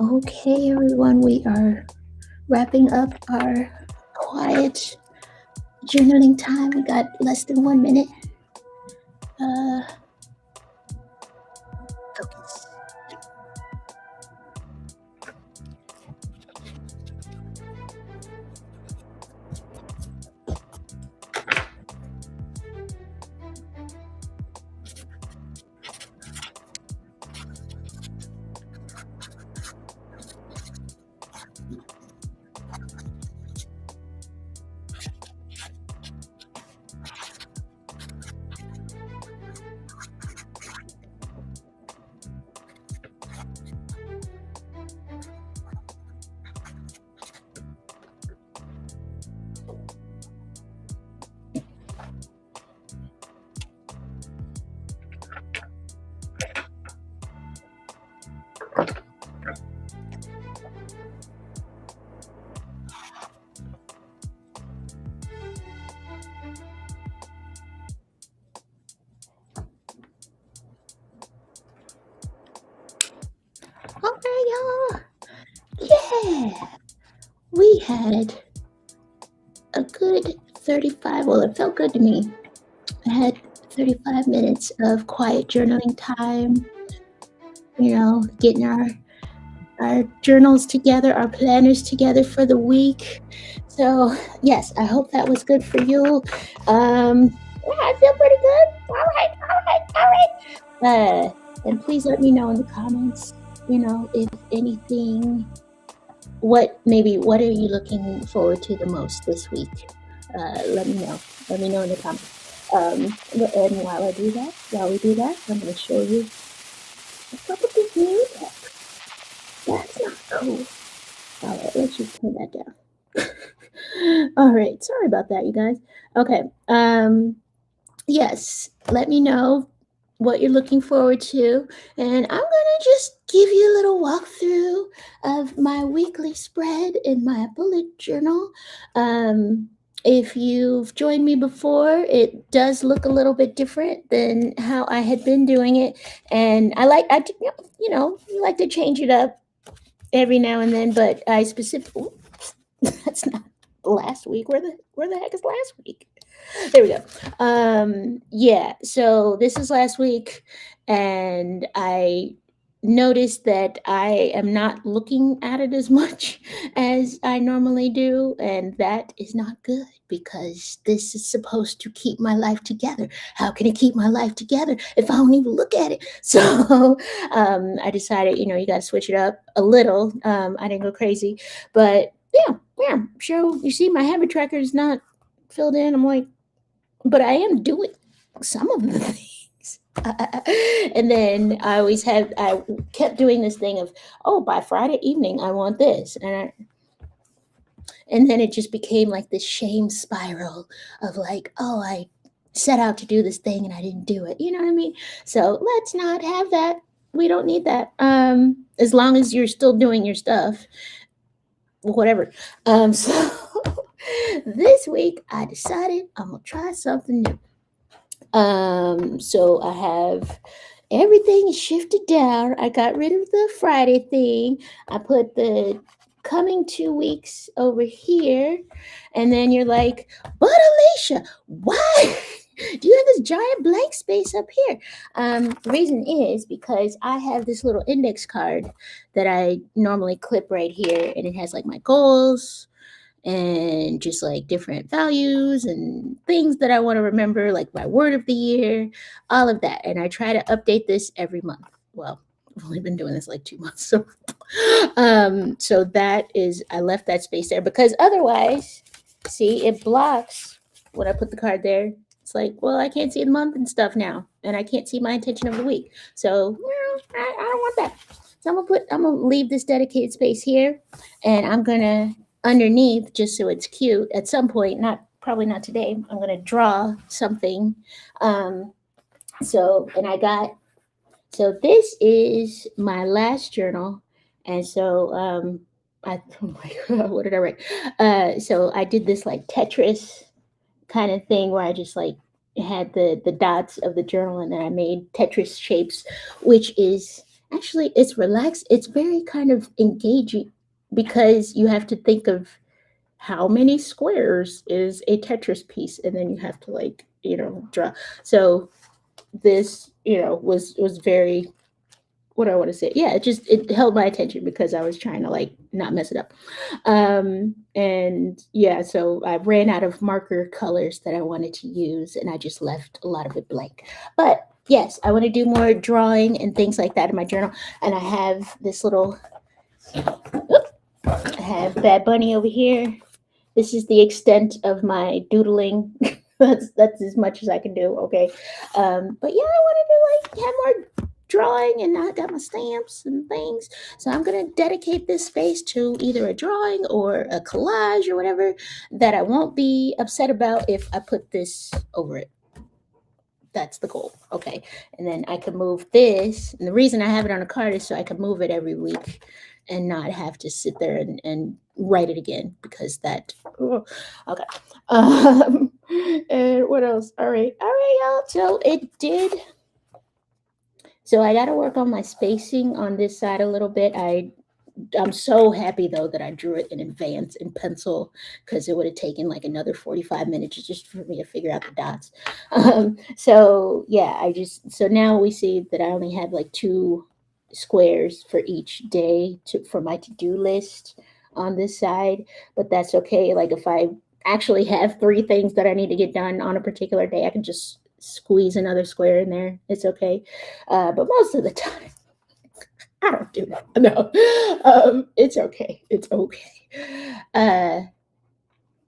Okay, everyone, we are wrapping up our quiet journaling time. We got less than 1 minute. Uh, focus. All right, y'all. Yeah, we had a good 35. Well, it felt good to me. I had 35 minutes of quiet journaling time. Getting our journals together, our planners together for the week. So yes, I hope that was good for you. Yeah, I feel pretty good. All right. And please let me know in the comments, if anything, what are you looking forward to the most this week? Let me know. Let me know in the comments. And while we do that, I'm going to show you a couple of new text. That's not cool. All right, let's just turn that down. All right, sorry about that, you guys. Okay. Yes, let me know what you're looking forward to, and I'm gonna just give you a little walkthrough of my weekly spread in my bullet journal. If you've joined me before, it does look a little bit different than how I had been doing it, and you like to change it up every now and then, but I specifically that's not last week. Where the heck is last week? There we go. Yeah, so this is last week, and I noticed that I am not looking at it as much as I normally do, and that is not good because this is supposed to keep my life together. How can it keep my life together if I don't even look at it? So I decided, you got to switch it up a little. I didn't go crazy, but yeah, sure. You see, my habit tracker is not filled in. I'm like, but I am doing some of the things. And then I kept doing this thing of, oh, by Friday evening, I want this. And then it just became like this shame spiral of like, oh, I set out to do this thing and I didn't do it. You know what I mean? So let's not have that. We don't need that. As long as you're still doing your stuff, whatever. So this week I decided I'm gonna try something new. So I have everything is shifted down. I got rid of the Friday thing. I put the coming 2 weeks over here, and then you're like, but Alicia, why do you have this giant blank space up here? The reason is because I have this little index card that I normally clip right here, and it has like my goals and just like different values and things that I want to remember, like my word of the year, all of that. And I try to update this every month. Well, I've only been doing this like 2 months. So that is, I left that space there because otherwise, see, it blocks when I put the card there. It's like, well, I can't see the month and stuff now, and I can't see my intention of the week. So, I don't want that. So I'm gonna leave this dedicated space here, and I'm gonna underneath, just so it's cute, at some point, probably not today, I'm gonna draw something. So this is my last journal, and so oh my god, what did I write? So I did this like Tetris kind of thing where I just like had the dots of the journal, and then I made Tetris shapes, which is Actually, it's relaxed. It's very kind of engaging because you have to think of how many squares is a Tetris piece, and then you have to like draw. So this was very, what do I want to say? Yeah, it held my attention because I was trying to like not mess it up. And yeah, so I ran out of marker colors that I wanted to use, and I just left a lot of it blank. But yes, I want to do more drawing and things like that in my journal. And I have this little, I have Bad Bunny over here. This is the extent of my doodling. That's as much as I can do. Okay, but yeah, I wanted to like have more drawing, and I got my stamps and things. So I'm gonna dedicate this space to either a drawing or a collage or whatever that I won't be upset about if I put this over it. That's the goal. Okay. And then I can move this. And the reason I have it on a card is so I can move it every week and not have to sit there and write it again because that. Oh, okay. Um, and what else? All right. All right, y'all. So it did. So I got to work on my spacing on this side a little bit. I'm so happy though that I drew it in advance in pencil because it would have taken like another 45 minutes just for me to figure out the dots. So yeah, so now we see that I only have like two squares for each day for my to-do list on this side, but that's okay. Like if I actually have three things that I need to get done on a particular day, I can just squeeze another square in there. It's okay. But most of the time, I don't do that. No, it's okay. It's okay. Uh,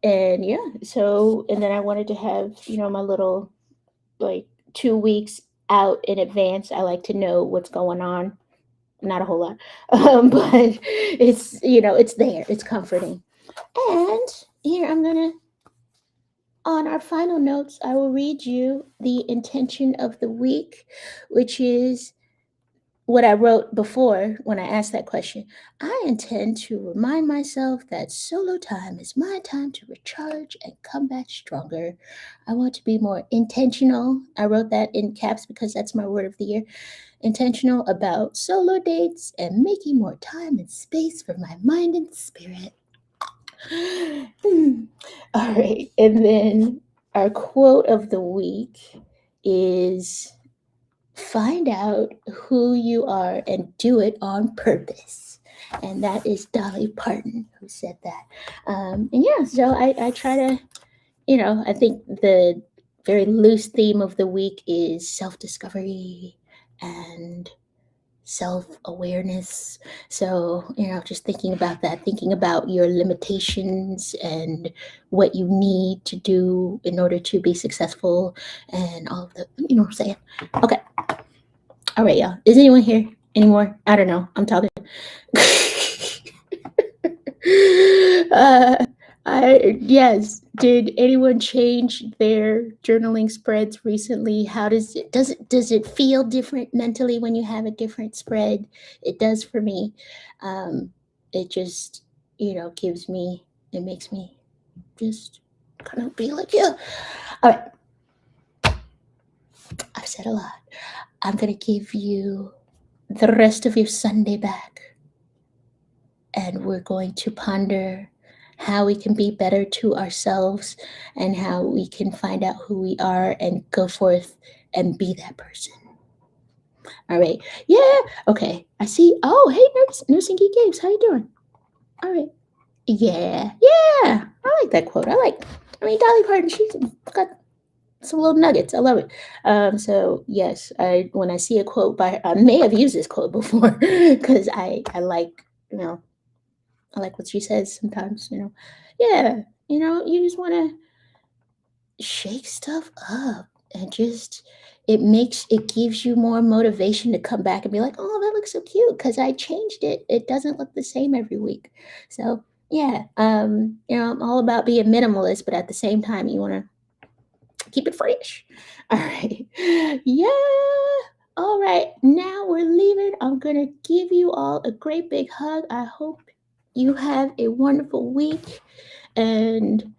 and yeah, so and then I wanted to have my little like 2 weeks out in advance. I like to know what's going on. Not a whole lot, but it's there. It's comforting. And here I'm gonna on our final notes. I will read you the intention of the week, which is what I wrote before when I asked that question. I intend to remind myself that solo time is my time to recharge and come back stronger. I want to be more intentional. I wrote that in caps because that's my word of the year. Intentional about solo dates and making more time and space for my mind and spirit. All right. And then our quote of the week is find out who you are and do it on purpose. And that is Dolly Parton who said that. And yeah, so I try to, I think the very loose theme of the week is self discovery and self awareness. So, just thinking about that, thinking about your limitations and what you need to do in order to be successful and all of the, what I'm saying. Okay. All right, y'all. Is anyone here anymore? I don't know. I'm talking. uh, yes. Did anyone change their journaling spreads recently? How does it feel different mentally when you have a different spread? It does for me. It just it makes me just kind of be like, yeah. All right. I've said a lot. I'm gonna give you the rest of your Sunday back, and we're going to ponder how we can be better to ourselves and how we can find out who we are and go forth and be that person. All right. Yeah. Okay. I see. Oh, hey, Nursing Geek Games. How you doing? All right. Yeah. Yeah. I like that quote. Dolly Parton, she's got some little nuggets. I love it. So yes, when I see a quote by her, I may have used this quote before because I like I like what she says sometimes. Yeah, you just want to shake stuff up and just it gives you more motivation to come back and be like, oh, that looks so cute because I changed it. It doesn't look the same every week. So yeah, I'm all about being minimalist, but at the same time, you want to keep it fresh. All right. Yeah. All right. Now we're leaving. I'm going to give you all a great big hug. I hope you have a wonderful week and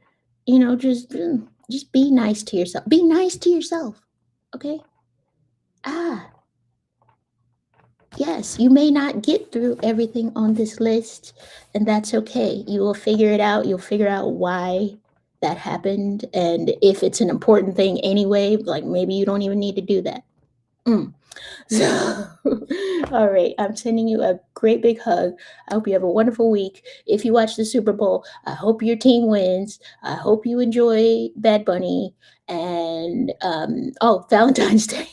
just be nice to yourself. Be nice to yourself. Okay? Ah. Yes, you may not get through everything on this list, and that's okay. You will figure it out. You'll figure out why that happened. And if it's an important thing anyway, like maybe you don't even need to do that. Mm. So, all right, I'm sending you a great big hug. I hope you have a wonderful week. If you watch the Super Bowl, I hope your team wins. I hope you enjoy Bad Bunny. And oh, Valentine's Day.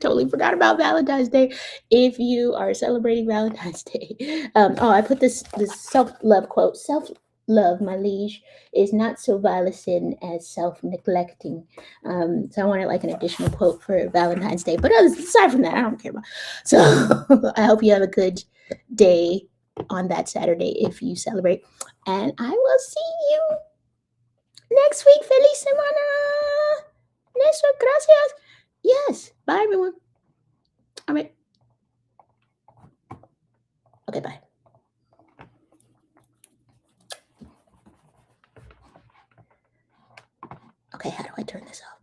Totally forgot about Valentine's Day. If you are celebrating Valentine's Day, oh, I put this self love quote: "Self love, my liege, is not so vile a sin as self neglecting." So I wanted like an additional quote for Valentine's Day, but aside from that, I don't care about. So I hope you have a good day on that Saturday if you celebrate, and I will see you next week. Feliz semana. Muchas gracias. Yes. Bye, everyone. All right. Okay, bye. Okay, how do I turn this off?